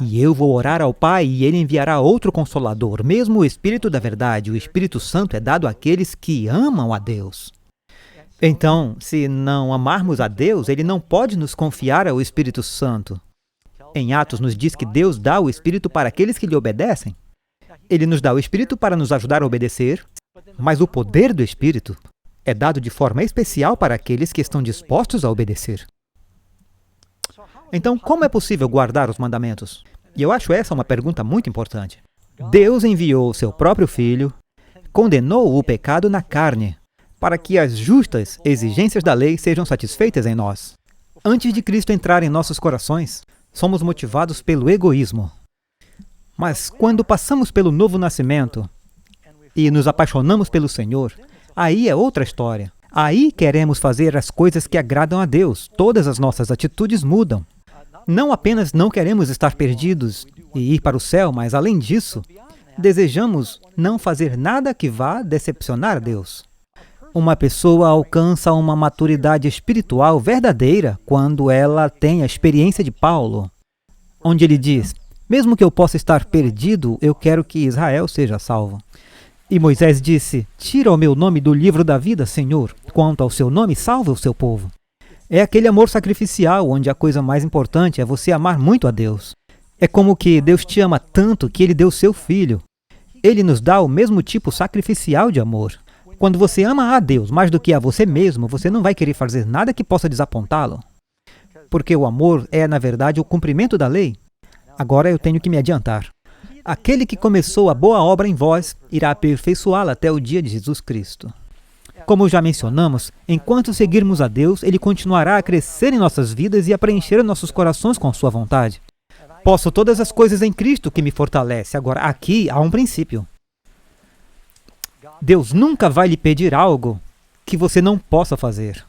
E eu vou orar ao Pai e Ele enviará outro Consolador, mesmo o Espírito da Verdade. O Espírito Santo é dado àqueles que amam a Deus. Então, se não amarmos a Deus, Ele não pode nos confiar ao Espírito Santo. Em Atos nos diz que Deus dá o Espírito para aqueles que lhe obedecem. Ele nos dá o Espírito para nos ajudar a obedecer, mas o poder do Espírito é dado de forma especial para aqueles que estão dispostos a obedecer. Então, como é possível guardar os mandamentos? E eu acho essa uma pergunta muito importante. Deus enviou o seu próprio Filho, condenou o pecado na carne, para que as justas exigências da lei sejam satisfeitas em nós. Antes de Cristo entrar em nossos corações, somos motivados pelo egoísmo. Mas quando passamos pelo novo nascimento e nos apaixonamos pelo Senhor, aí é outra história. Aí queremos fazer as coisas que agradam a Deus. Todas as nossas atitudes mudam. Não apenas não queremos estar perdidos e ir para o céu, mas além disso, desejamos não fazer nada que vá decepcionar a Deus. Uma pessoa alcança uma maturidade espiritual verdadeira quando ela tem a experiência de Paulo, onde ele diz, Mesmo que eu possa estar perdido, eu quero que Israel seja salvo. E Moisés disse: tira o meu nome do livro da vida, Senhor. Quanto ao seu nome, salva o seu povo. É aquele amor sacrificial, onde a coisa mais importante é você amar muito a Deus. É como que Deus te ama tanto que Ele deu seu Filho. Ele nos dá o mesmo tipo sacrificial de amor. Quando você ama a Deus mais do que a você mesmo, você não vai querer fazer nada que possa desapontá-lo. Porque o amor é, na verdade, o cumprimento da lei. Agora eu tenho que me adiantar. Aquele que começou a boa obra em vós irá aperfeiçoá-la até o dia de Jesus Cristo. Como já mencionamos, enquanto seguirmos a Deus, Ele continuará a crescer em nossas vidas e a preencher nossos corações com sua vontade. Posso todas as coisas em Cristo que me fortalece. Agora, aqui há um princípio. Deus nunca vai lhe pedir algo que você não possa fazer.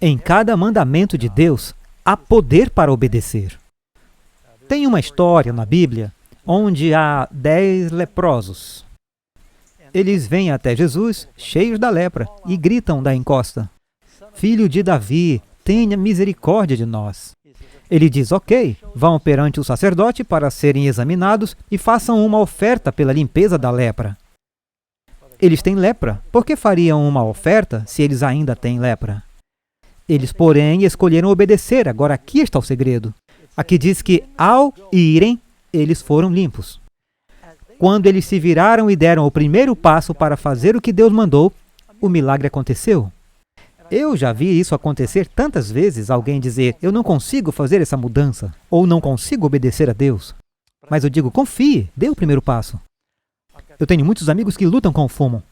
Em cada mandamento de Deus, há poder para obedecer. Tem uma história na Bíblia onde há 10 leprosos. Eles vêm até Jesus, cheios da lepra, e gritam da encosta: Filho de Davi, tenha misericórdia de nós. Ele diz: ok, vão perante o sacerdote para serem examinados e façam uma oferta pela limpeza da lepra. Eles têm lepra. Por que fariam uma oferta se eles ainda têm lepra? Eles, porém, escolheram obedecer. Agora aqui está o segredo. Aqui diz que, ao irem, eles foram limpos. Quando eles se viraram e deram o primeiro passo para fazer o que Deus mandou, o milagre aconteceu. Eu já vi isso acontecer tantas vezes, alguém dizer: eu não consigo fazer essa mudança, ou não consigo obedecer a Deus. Mas eu digo: confie, dê o primeiro passo. Eu tenho muitos amigos que lutam com o fumo.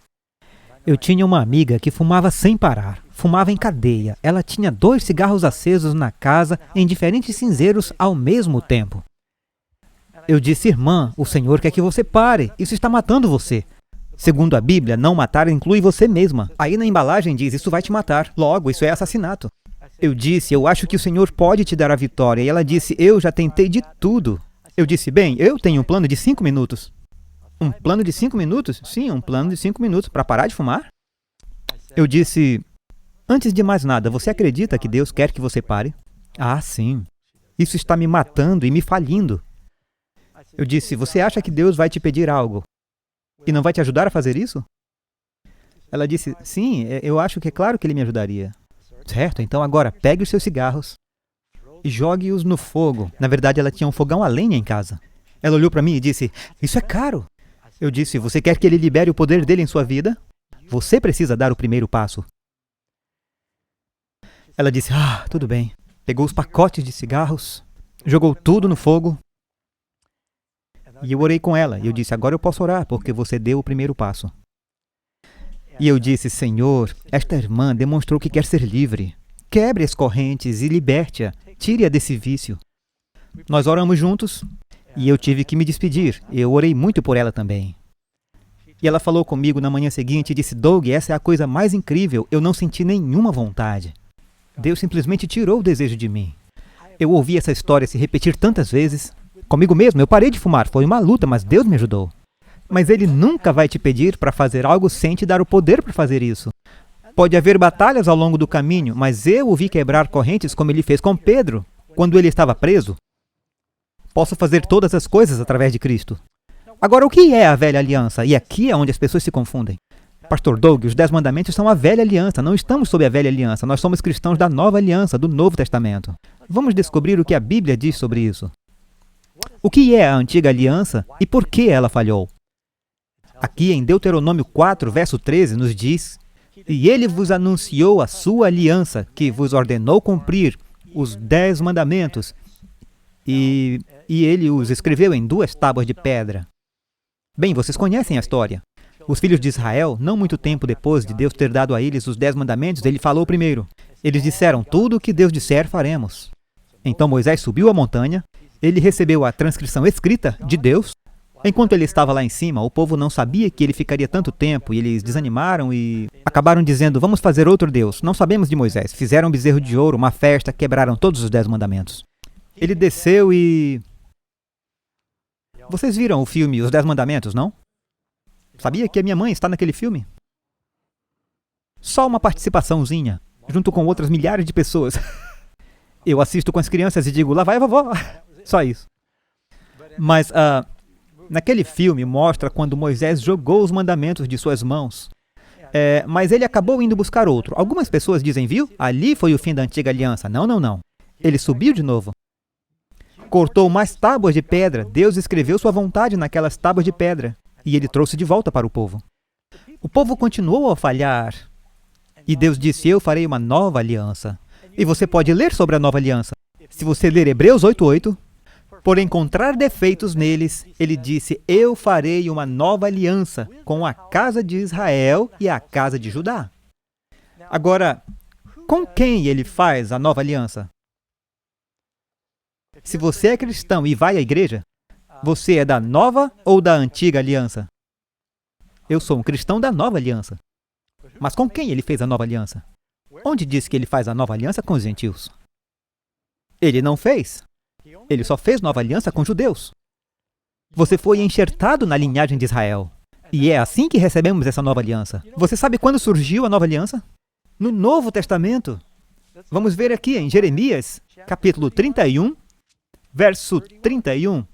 Eu tinha uma amiga que fumava sem parar, fumava em cadeia. Ela tinha 2 cigarros acesos na casa em diferentes cinzeiros ao mesmo tempo. Eu disse: irmã, o Senhor quer que você pare, isso está matando você. Segundo a Bíblia, não matar inclui você mesma. Aí na embalagem diz: isso vai te matar. Logo, isso é assassinato. Eu disse: eu acho que o Senhor pode te dar a vitória. E ela disse: eu já tentei de tudo. Eu disse: bem, eu tenho um plano de 5 minutos. Um plano de 5 minutos? Sim, um plano de 5 minutos para parar de fumar? Eu disse: antes de mais nada, você acredita que Deus quer que você pare? Ah, sim. Isso está me matando e me falindo. Eu disse: você acha que Deus vai te pedir algo e não vai te ajudar a fazer isso? Ela disse: sim, eu acho que é claro que Ele me ajudaria. Certo, então agora pegue os seus cigarros e jogue-os no fogo. Na verdade, ela tinha um fogão a lenha em casa. Ela olhou para mim e disse: isso é caro. Eu disse: você quer que Ele libere o poder dele em sua vida? Você precisa dar o primeiro passo. Ela disse: ah, tudo bem. Pegou os pacotes de cigarros, jogou tudo no fogo. E eu orei com ela. E eu disse: agora eu posso orar, porque você deu o primeiro passo. E eu disse: Senhor, esta irmã demonstrou que quer ser livre. Quebre as correntes e liberte-a. Tire-a desse vício. Nós oramos juntos e eu tive que me despedir. Eu orei muito por ela também. E ela falou comigo na manhã seguinte e disse: Doug, essa é a coisa mais incrível. Eu não senti nenhuma vontade. Deus simplesmente tirou o desejo de mim. Eu ouvi essa história se repetir tantas vezes. Comigo mesmo, eu parei de fumar. Foi uma luta, mas Deus me ajudou. Mas Ele nunca vai te pedir para fazer algo sem te dar o poder para fazer isso. Pode haver batalhas ao longo do caminho, mas eu o vi quebrar correntes como Ele fez com Pedro, quando ele estava preso. Posso fazer todas as coisas através de Cristo. Agora, o que é a velha aliança? E aqui é onde as pessoas se confundem. Pastor Doug, os 10 mandamentos são a velha aliança. Não estamos sob a velha aliança. Nós somos cristãos da nova aliança, do Novo Testamento. Vamos descobrir o que a Bíblia diz sobre isso. O que é a antiga aliança e por que ela falhou? Aqui em Deuteronômio 4, verso 13, nos diz: e Ele vos anunciou a sua aliança, que vos ordenou cumprir os 10 mandamentos, e Ele os escreveu em 2 tábuas de pedra. Bem, vocês conhecem a história. Os filhos de Israel, não muito tempo depois de Deus ter dado a eles os 10 mandamentos, Ele falou primeiro. Eles disseram: tudo o que Deus disser, faremos. Então Moisés subiu a montanha, ele recebeu a transcrição escrita de Deus. Enquanto ele estava lá em cima, o povo não sabia que ele ficaria tanto tempo, e eles desanimaram e acabaram dizendo: vamos fazer outro Deus. Não sabemos de Moisés. Fizeram um bezerro de ouro, uma festa, quebraram todos os 10 mandamentos. Ele desceu e... Vocês viram o filme Os 10 Mandamentos, não? Sabia que a minha mãe está naquele filme? Só uma participaçãozinha, junto com outras milhares de pessoas. Eu assisto com as crianças e digo: lá vai a vovó. Só isso. Mas naquele filme mostra quando Moisés jogou os mandamentos de suas mãos. Mas ele acabou indo buscar outro. Algumas pessoas dizem, viu? Ali foi o fim da antiga aliança. Não, não, não. Ele subiu de novo. Cortou mais tábuas de pedra. Deus escreveu sua vontade naquelas tábuas de pedra. E ele trouxe de volta para o povo. O povo continuou a falhar. E Deus disse, eu farei uma nova aliança. E você pode ler sobre a nova aliança. Se você ler Hebreus 8:8, por encontrar defeitos neles, ele disse, eu farei uma nova aliança com a casa de Israel e a casa de Judá. Agora, com quem ele faz a nova aliança? Se você é cristão e vai à igreja, você é da nova ou da antiga aliança? Eu sou um cristão da nova aliança. Mas com quem ele fez a nova aliança? Onde diz que ele faz a nova aliança com os gentios? Ele não fez. Ele só fez nova aliança com judeus. Você foi enxertado na linhagem de Israel. E é assim que recebemos essa nova aliança. Você sabe quando surgiu a nova aliança? No Novo Testamento. Vamos ver aqui em Jeremias, capítulo 31, verso 31.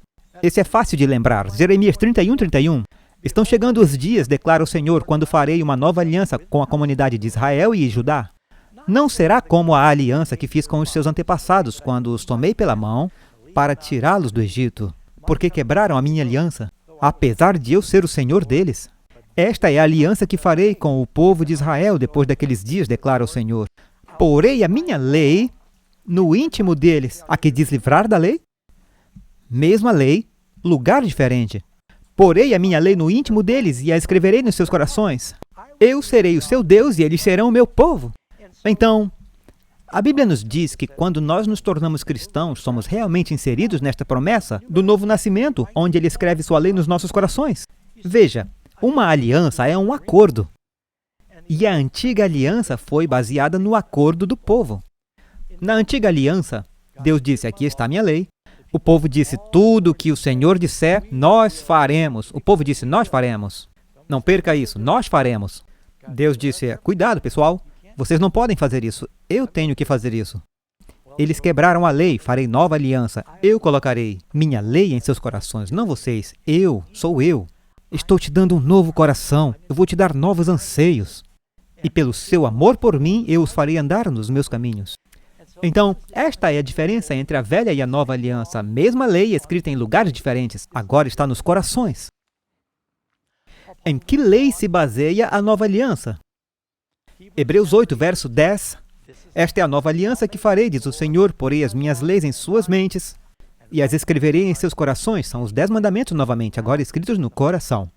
Esse é fácil de lembrar. Jeremias 31:31. Estão chegando os dias, declara o Senhor, quando farei uma nova aliança com a comunidade de Israel e Judá. Não será como a aliança que fiz com os seus antepassados, quando os tomei pela mão para tirá-los do Egito, porque quebraram a minha aliança, apesar de eu ser o Senhor deles. Esta é a aliança que farei com o povo de Israel depois daqueles dias, declara o Senhor. Porei a minha lei no íntimo deles. A que diz livrar da lei? Mesma lei, lugar diferente. Porei a minha lei no íntimo deles e a escreverei nos seus corações. Eu serei o seu Deus e eles serão o meu povo. Então, a Bíblia nos diz que quando nós nos tornamos cristãos, somos realmente inseridos nesta promessa do novo nascimento, onde ele escreve sua lei nos nossos corações. Veja, uma aliança é um acordo. E a antiga aliança foi baseada no acordo do povo. Na antiga aliança, Deus disse, aqui está a minha lei. O povo disse, tudo o que o Senhor disser, nós faremos. O povo disse, nós faremos. Não perca isso, nós faremos. Deus disse, cuidado, pessoal. Vocês não podem fazer isso. Eu tenho que fazer isso. Eles quebraram a lei, farei nova aliança. Eu colocarei minha lei em seus corações, não vocês. Sou eu. Estou te dando um novo coração. Eu vou te dar novos anseios. E pelo seu amor por mim, eu os farei andar nos meus caminhos. Então, esta é a diferença entre a velha e a nova aliança. A mesma lei escrita em lugares diferentes, agora está nos corações. Em que lei se baseia a nova aliança? Hebreus 8, verso 10. Esta é a nova aliança que farei, diz o Senhor, porei as minhas leis em suas mentes e as escreverei em seus corações. São os 10 mandamentos novamente, agora escritos no coração.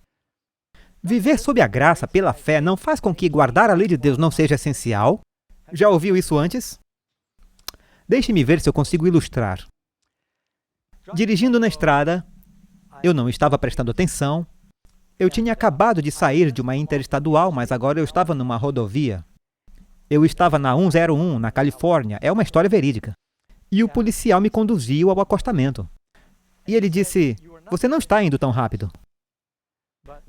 Viver sob a graça, pela fé, não faz com que guardar a lei de Deus não seja essencial? Já ouviu isso antes? Deixe-me ver se eu consigo ilustrar. Dirigindo na estrada, eu não estava prestando atenção. Eu tinha acabado de sair de uma interestadual, mas agora eu estava numa rodovia. Eu estava na 101, na Califórnia. É uma história verídica. E o policial me conduziu ao acostamento. E ele disse, você não está indo tão rápido.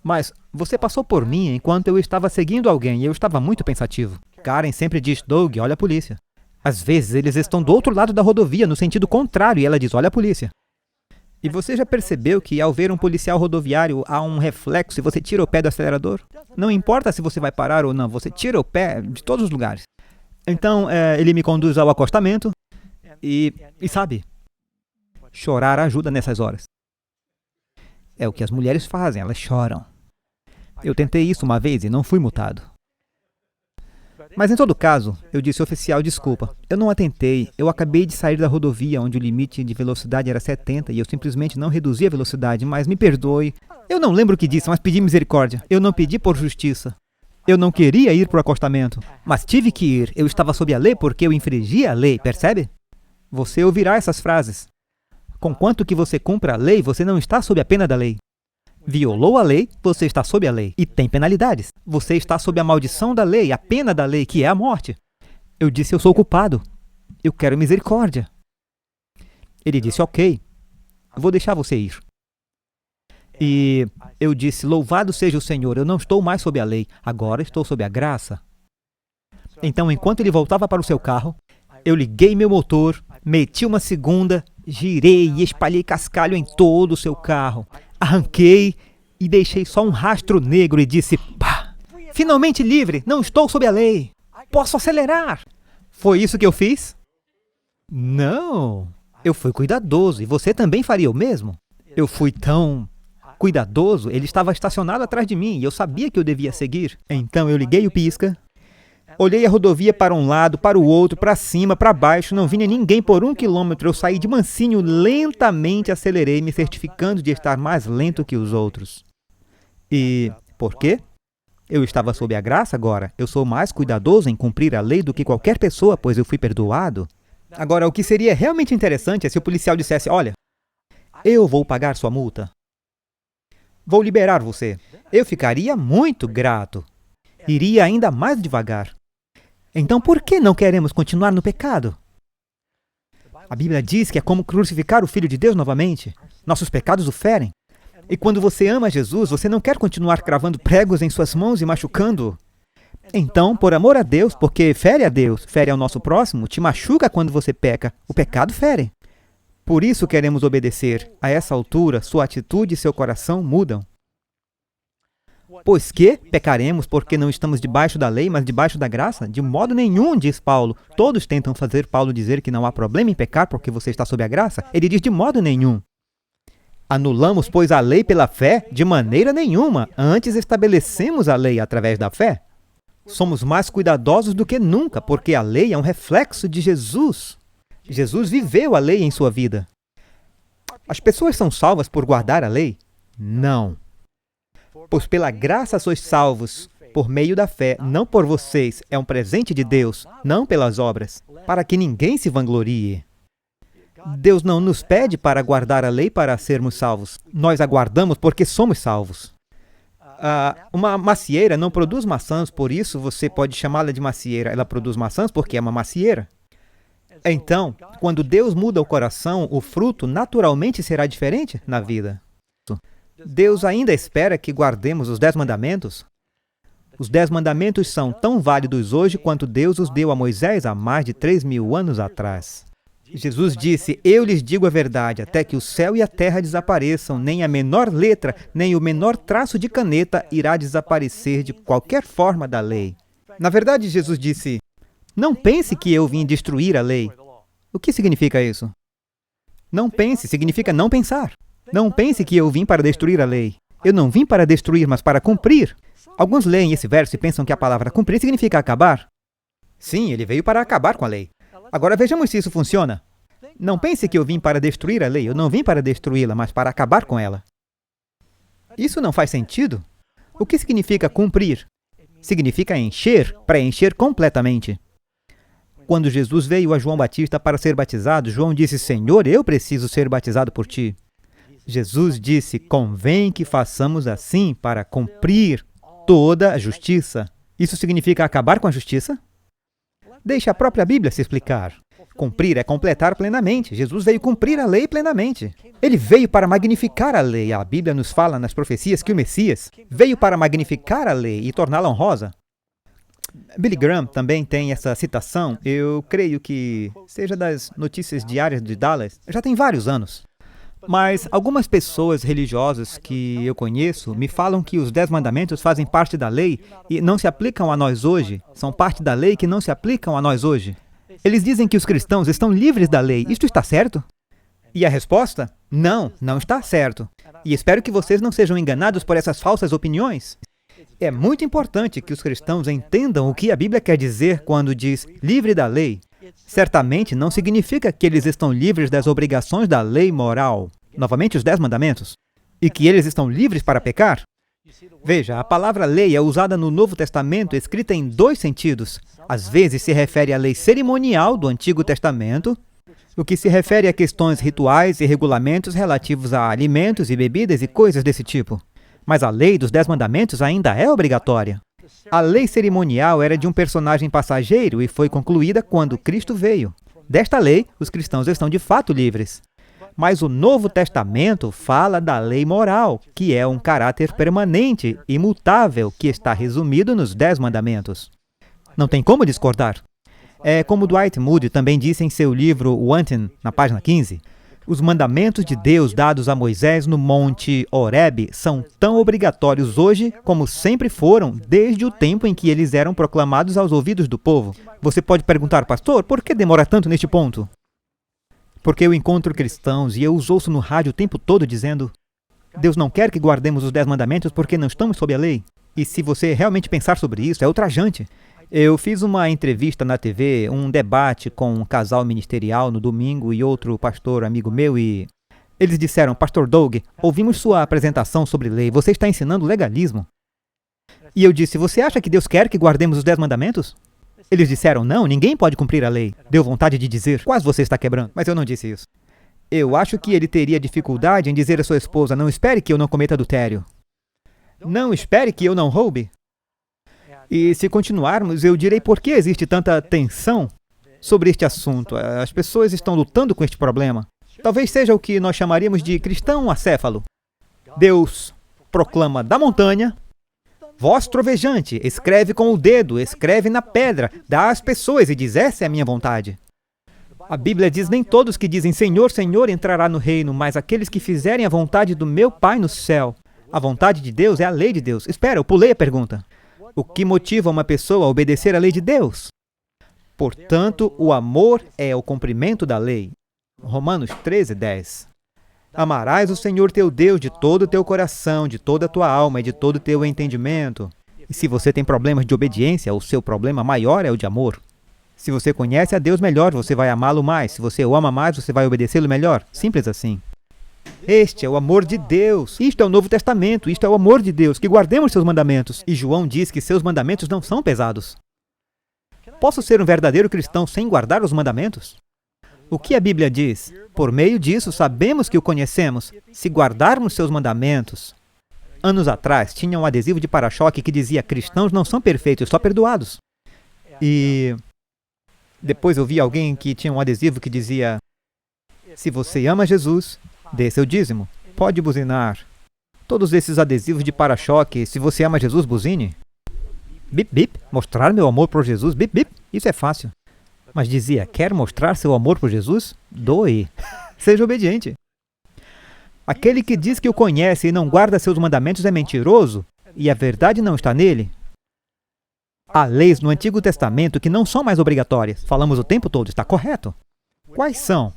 Mas você passou por mim enquanto eu estava seguindo alguém e eu estava muito pensativo. Karen sempre diz, Doug, olha a polícia. Às vezes eles estão do outro lado da rodovia, no sentido contrário, e ela diz, olha a polícia. E você já percebeu que ao ver um policial rodoviário há um reflexo e você tira o pé do acelerador? Não importa se você vai parar ou não, você tira o pé de todos os lugares. Então, ele me conduz ao acostamento e sabe, chorar ajuda nessas horas. É o que as mulheres fazem, elas choram. Eu tentei isso uma vez e não fui multado. Mas em todo caso, eu disse, oficial, desculpa, eu não atentei, eu acabei de sair da rodovia onde o limite de velocidade era 70 e eu simplesmente não reduzi a velocidade, mas me perdoe. Eu não lembro o que disse, mas pedi misericórdia. Eu não pedi por justiça. Eu não queria ir para o acostamento, mas tive que ir. Eu estava sob a lei porque eu infringi a lei, percebe? Você ouvirá essas frases. Conquanto que você cumpra a lei, você não está sob a pena da lei. Violou a lei, você está sob a lei. E tem penalidades. Você está sob a maldição da lei, a pena da lei, que é a morte. Eu disse, eu sou culpado. Eu quero misericórdia. Ele disse, ok, vou deixar você ir. E eu disse, louvado seja o Senhor, eu não estou mais sob a lei, agora estou sob a graça. Então, enquanto ele voltava para o seu carro, eu liguei meu motor, meti uma segunda Girei e espalhei cascalho em todo o seu carro. Arranquei e deixei só um rastro negro e disse: "Pá! Finalmente livre! Não estou sob a lei! Posso acelerar!" Foi isso que eu fiz? Não! Eu fui cuidadoso e você também faria o mesmo? Eu fui tão cuidadoso, ele estava estacionado atrás de mim e eu sabia que eu devia seguir. Então eu liguei o pisca, olhei a rodovia para um lado, para o outro, para cima, para baixo, não vinha ninguém por 1 quilômetro. Eu saí de mansinho, lentamente acelerei, me certificando de estar mais lento que os outros. E por quê? Eu estava sob a graça agora. Eu sou mais cuidadoso em cumprir a lei do que qualquer pessoa, pois eu fui perdoado. Agora, o que seria realmente interessante é se o policial dissesse: "Olha, eu vou pagar sua multa. Vou liberar você." Eu ficaria muito grato. Iria ainda mais devagar. Então, por que não queremos continuar no pecado? A Bíblia diz que é como crucificar o Filho de Deus novamente. Nossos pecados o ferem. E quando você ama Jesus, você não quer continuar cravando pregos em suas mãos e machucando-o. Então, por amor a Deus, porque fere a Deus, fere ao nosso próximo, te machuca quando você peca. O pecado fere. Por isso queremos obedecer. A essa altura, sua atitude e seu coração mudam. Pois que pecaremos porque não estamos debaixo da lei, mas debaixo da graça? De modo nenhum, diz Paulo. Todos tentam fazer Paulo dizer que não há problema em pecar porque você está sob a graça. Ele diz: de modo nenhum. Anulamos, pois, a lei pela fé? De maneira nenhuma. Antes estabelecemos a lei através da fé. Somos mais cuidadosos do que nunca, porque a lei é um reflexo de Jesus. Jesus viveu a lei em sua vida. As pessoas são salvas por guardar a lei? Não. Pois pela graça sois salvos, por meio da fé, não por vocês. É um presente de Deus, não pelas obras, para que ninguém se vanglorie. Deus não nos pede para guardar a lei para sermos salvos. Nós a guardamos porque somos salvos. Uma macieira não produz maçãs, por isso você pode chamá-la de macieira. Ela produz maçãs porque é uma macieira. Então, quando Deus muda o coração, o fruto naturalmente será diferente na vida. Deus ainda espera que guardemos os 10 mandamentos? Os 10 mandamentos são tão válidos hoje quanto Deus os deu a Moisés há mais de 3.000 anos atrás. Jesus disse: "Eu lhes digo a verdade, até que o céu e a terra desapareçam, nem a menor letra, nem o menor traço de caneta irá desaparecer de qualquer forma da lei." Na verdade, Jesus disse: "Não pense que eu vim destruir a lei." O que significa isso? Não pense significa não pensar. Não pense que eu vim para destruir a lei. Eu não vim para destruir, mas para cumprir. Alguns leem esse verso e pensam que a palavra cumprir significa acabar. Sim, ele veio para acabar com a lei. Agora vejamos se isso funciona. Não pense que eu vim para destruir a lei. Eu não vim para destruí-la, mas para acabar com ela. Isso não faz sentido. O que significa cumprir? Significa encher, preencher completamente. Quando Jesus veio a João Batista para ser batizado, João disse: "Senhor, eu preciso ser batizado por ti." Jesus disse: "Convém que façamos assim para cumprir toda a justiça." Isso significa acabar com a justiça? Deixe a própria Bíblia se explicar. Cumprir é completar plenamente. Jesus veio cumprir a lei plenamente. Ele veio para magnificar a lei. A Bíblia nos fala nas profecias que o Messias veio para magnificar a lei e torná-la honrosa. Billy Graham também tem essa citação. Eu creio que seja das notícias diárias de Dallas. Já tem vários anos. Mas algumas pessoas religiosas que eu conheço me falam que os 10 mandamentos fazem parte da lei e não se aplicam a nós hoje. São parte da lei que não se aplicam a nós hoje. Eles dizem que os cristãos estão livres da lei. Isto está certo? E a resposta? Não, não está certo. E espero que vocês não sejam enganados por essas falsas opiniões. É muito importante que os cristãos entendam o que a Bíblia quer dizer quando diz livre da lei. Certamente não significa que eles estão livres das obrigações da lei moral, novamente os 10 mandamentos, e que eles estão livres para pecar. Veja, a palavra lei é usada no Novo Testamento escrita em 2 sentidos. Às vezes se refere à lei cerimonial do Antigo Testamento, o que se refere a questões rituais e regulamentos relativos a alimentos e bebidas e coisas desse tipo. Mas a lei dos 10 mandamentos ainda é obrigatória. A lei cerimonial era de um personagem passageiro e foi concluída quando Cristo veio. Desta lei, os cristãos estão de fato livres. Mas o Novo Testamento fala da lei moral, que é um caráter permanente, imutável, que está resumido nos 10 mandamentos. Não tem como discordar. É como Dwight Moody também disse em seu livro Wanting, na página 15. Os mandamentos de Deus dados a Moisés no Monte Horebe são tão obrigatórios hoje como sempre foram desde o tempo em que eles eram proclamados aos ouvidos do povo. Você pode perguntar, pastor, por que demora tanto neste ponto? Porque eu encontro cristãos e eu os ouço no rádio o tempo todo dizendo: Deus não quer que guardemos os 10 mandamentos porque não estamos sob a lei. E se você realmente pensar sobre isso, é ultrajante. Eu fiz uma entrevista na TV, um debate com um casal ministerial no domingo e outro pastor amigo meu e eles disseram: Pastor Doug, ouvimos sua apresentação sobre lei, você está ensinando legalismo. E eu disse: você acha que Deus quer que guardemos os 10 mandamentos? Eles disseram: não, ninguém pode cumprir a lei. Deu vontade de dizer: quase você está quebrando. Mas eu não disse isso. Eu acho que ele teria dificuldade em dizer à sua esposa: não espere que eu não cometa adultério. Não espere que eu não roube. E se continuarmos, eu direi por que existe tanta tensão sobre este assunto. As pessoas estão lutando com este problema. Talvez seja o que nós chamaríamos de cristão acéfalo. Deus proclama da montanha: voz trovejante, escreve com o dedo, escreve na pedra, dá às pessoas e diz: essa é a minha vontade. A Bíblia diz: nem todos que dizem Senhor, Senhor entrará no reino, mas aqueles que fizerem a vontade do meu Pai no céu. A vontade de Deus é a lei de Deus. Espera, eu pulei a pergunta. O que motiva uma pessoa a obedecer à lei de Deus? Portanto, o amor é o cumprimento da lei. Romanos 13:10. Amarás o Senhor teu Deus de todo o teu coração, de toda a tua alma e de todo o teu entendimento. E se você tem problemas de obediência, o seu problema maior é o de amor. Se você conhece a Deus melhor, você vai amá-lo mais. Se você o ama mais, você vai obedecê-lo melhor. Simples assim. Este é o amor de Deus. Isto é o Novo Testamento. Isto é o amor de Deus, que guardemos seus mandamentos. E João diz que seus mandamentos não são pesados. Posso ser um verdadeiro cristão sem guardar os mandamentos? O que a Bíblia diz? Por meio disso, sabemos que o conhecemos, se guardarmos seus mandamentos. Anos atrás, tinha um adesivo de para-choque que dizia: cristãos não são perfeitos, só perdoados. E depois eu vi alguém que tinha um adesivo que dizia: se você ama Jesus, dê seu dízimo. Pode buzinar. Todos esses adesivos de para-choque: se você ama Jesus, buzine. Bip, bip. Mostrar meu amor por Jesus, bip, bip. Isso é fácil. Mas dizia: quer mostrar seu amor por Jesus? Doe. Seja obediente. Aquele que diz que o conhece e não guarda seus mandamentos é mentiroso, e a verdade não está nele. Há leis no Antigo Testamento que não são mais obrigatórias. Falamos o tempo todo, está correto. Quais são?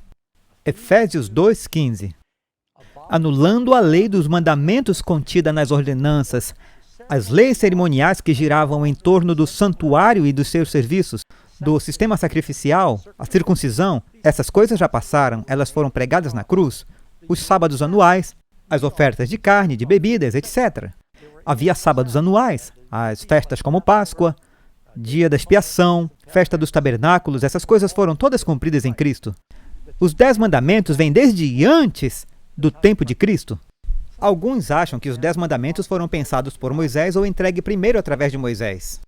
Efésios 2:15. Anulando a lei dos mandamentos contida nas ordenanças, as leis cerimoniais que giravam em torno do santuário e dos seus serviços, do sistema sacrificial, a circuncisão, essas coisas já passaram, elas foram pregadas na cruz. Os sábados anuais, as ofertas de carne, de bebidas, etc. Havia sábados anuais, as festas como Páscoa, Dia da Expiação, Festa dos Tabernáculos, essas coisas foram todas cumpridas em Cristo. Os 10 mandamentos vêm desde antes do tempo de Cristo. Alguns acham que os 10 mandamentos foram pensados por Moisés ou entregues primeiro através de Moisés.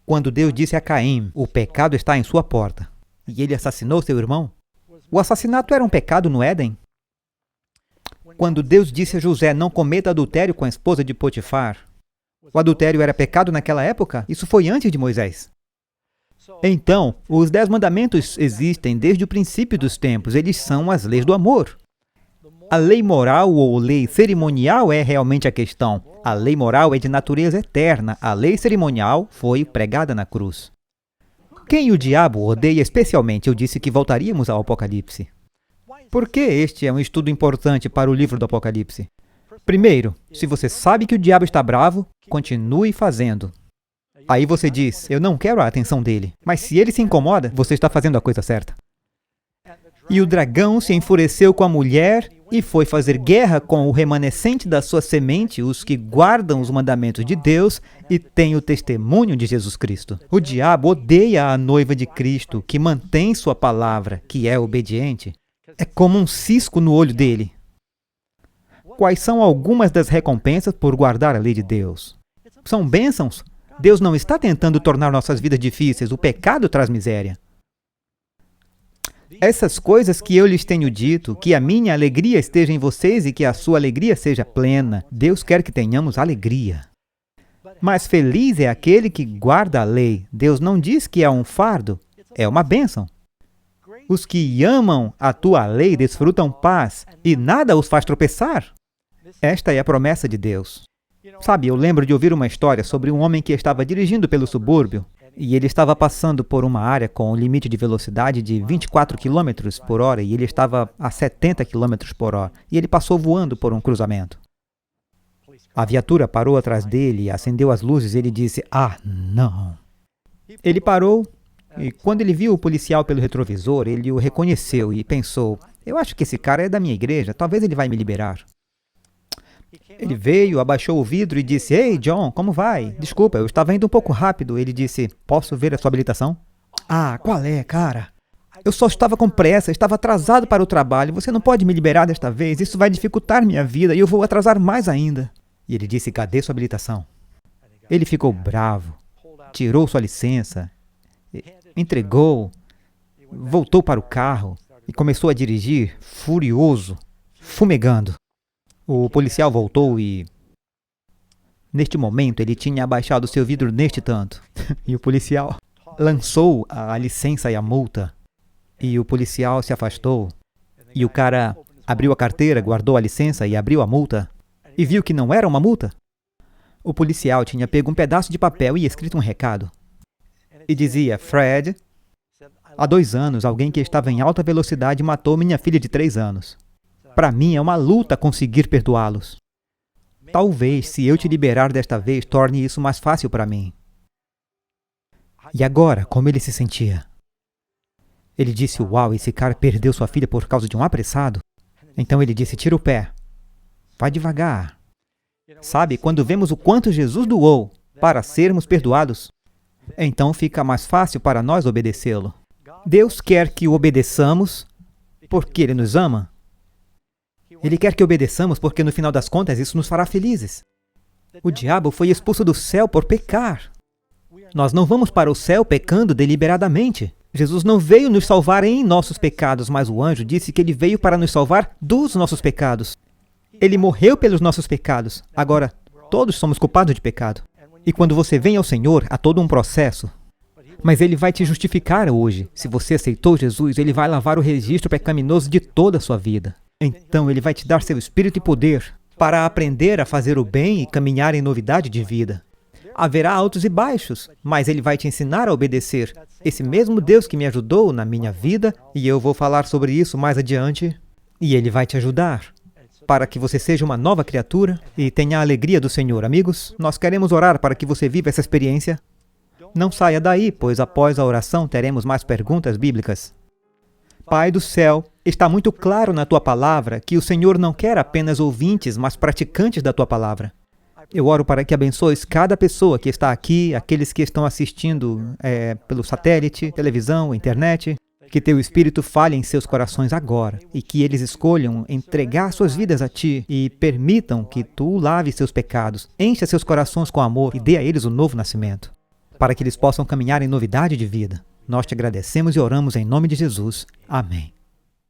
Quando Deus disse a Caim: o pecado está em sua porta, e ele assassinou seu irmão, o assassinato era um pecado no Éden? Quando Deus disse a José: não cometa adultério com a esposa de Potifar, o adultério era pecado naquela época? Isso foi antes de Moisés. Então, os 10 mandamentos existem desde o princípio dos tempos. Eles são as leis do amor. A lei moral ou lei cerimonial é realmente a questão. A lei moral é de natureza eterna. A lei cerimonial foi pregada na cruz. Quem o diabo odeia especialmente? Eu disse que voltaríamos ao Apocalipse. Por que este é um estudo importante para o livro do Apocalipse? Primeiro, se você sabe que o diabo está bravo, continue fazendo. Aí você diz: eu não quero a atenção dele. Mas se ele se incomoda, você está fazendo a coisa certa. E o dragão se enfureceu com a mulher e foi fazer guerra com o remanescente da sua semente, os que guardam os mandamentos de Deus e têm o testemunho de Jesus Cristo. O diabo odeia a noiva de Cristo, que mantém sua palavra, que é obediente. É como um cisco no olho dele. Quais são algumas das recompensas por guardar a lei de Deus? São bênçãos. Deus não está tentando tornar nossas vidas difíceis. O pecado traz miséria. Essas coisas que eu lhes tenho dito, que a minha alegria esteja em vocês e que a sua alegria seja plena. Deus quer que tenhamos alegria. Mas feliz é aquele que guarda a lei. Deus não diz que é um fardo, é uma bênção. Os que amam a tua lei desfrutam paz e nada os faz tropeçar. Esta é a promessa de Deus. Sabe, eu lembro de ouvir uma história sobre um homem que estava dirigindo pelo subúrbio e ele estava passando por uma área com um limite de velocidade de 24 km por hora e ele estava a 70 km por hora e ele passou voando por um cruzamento. A viatura parou atrás dele, acendeu as luzes e ele disse, "Ah, não." Ele parou e quando ele viu o policial pelo retrovisor, ele o reconheceu e pensou, "Eu acho que esse cara é da minha igreja, talvez ele vai me liberar." Ele veio, abaixou o vidro e disse, "Ei, John, como vai? Desculpa, eu estava indo um pouco rápido." Ele disse, "Posso ver a sua habilitação?" "Ah, qual é, cara? Eu só estava com pressa, estava atrasado para o trabalho. Você não pode me liberar desta vez, isso vai dificultar minha vida e eu vou atrasar mais ainda." E ele disse, "Cadê sua habilitação?" Ele ficou bravo, tirou sua licença, entregou, voltou para o carro e começou a dirigir, furioso, fumegando. O policial voltou e, neste momento, ele tinha abaixado seu vidro neste tanto. E o policial lançou a licença e a multa. E o policial se afastou. E o cara abriu a carteira, guardou a licença e abriu a multa. E viu que não era uma multa. O policial tinha pego um pedaço de papel e escrito um recado. E dizia, "Fred, há 2 anos, alguém que estava em alta velocidade matou minha filha de 3 anos. Para mim é uma luta conseguir perdoá-los. Talvez, se eu te liberar desta vez, torne isso mais fácil para mim." E agora, como ele se sentia? Ele disse, "Uau, esse cara perdeu sua filha por causa de um apressado?" Então ele disse, "Tira o pé. Vai devagar." Sabe, quando vemos o quanto Jesus doou para sermos perdoados, então fica mais fácil para nós obedecê-lo. Deus quer que o obedeçamos porque Ele nos ama. Ele quer que obedeçamos porque, no final das contas, isso nos fará felizes. O diabo foi expulso do céu por pecar. Nós não vamos para o céu pecando deliberadamente. Jesus não veio nos salvar em nossos pecados, mas o anjo disse que ele veio para nos salvar dos nossos pecados. Ele morreu pelos nossos pecados. Agora, todos somos culpados de pecado. E quando você vem ao Senhor, há todo um processo. Mas Ele vai te justificar hoje. Se você aceitou Jesus, Ele vai lavar o registro pecaminoso de toda a sua vida. Então, Ele vai te dar seu espírito e poder para aprender a fazer o bem e caminhar em novidade de vida. Haverá altos e baixos, mas Ele vai te ensinar a obedecer. Esse mesmo Deus que me ajudou na minha vida, e eu vou falar sobre isso mais adiante, e Ele vai te ajudar para que você seja uma nova criatura e tenha a alegria do Senhor. Amigos, nós queremos orar para que você viva essa experiência. Não saia daí, pois após a oração teremos mais perguntas bíblicas. Pai do céu, está muito claro na Tua palavra que o Senhor não quer apenas ouvintes, mas praticantes da Tua palavra. Eu oro para que abençoes cada pessoa que está aqui, aqueles que estão assistindo pelo satélite, televisão, internet. Que Teu Espírito fale em seus corações agora e que eles escolham entregar suas vidas a Ti e permitam que Tu lave seus pecados, encha seus corações com amor e dê a eles o novo nascimento, para que eles possam caminhar em novidade de vida. Nós Te agradecemos e oramos em nome de Jesus. Amém.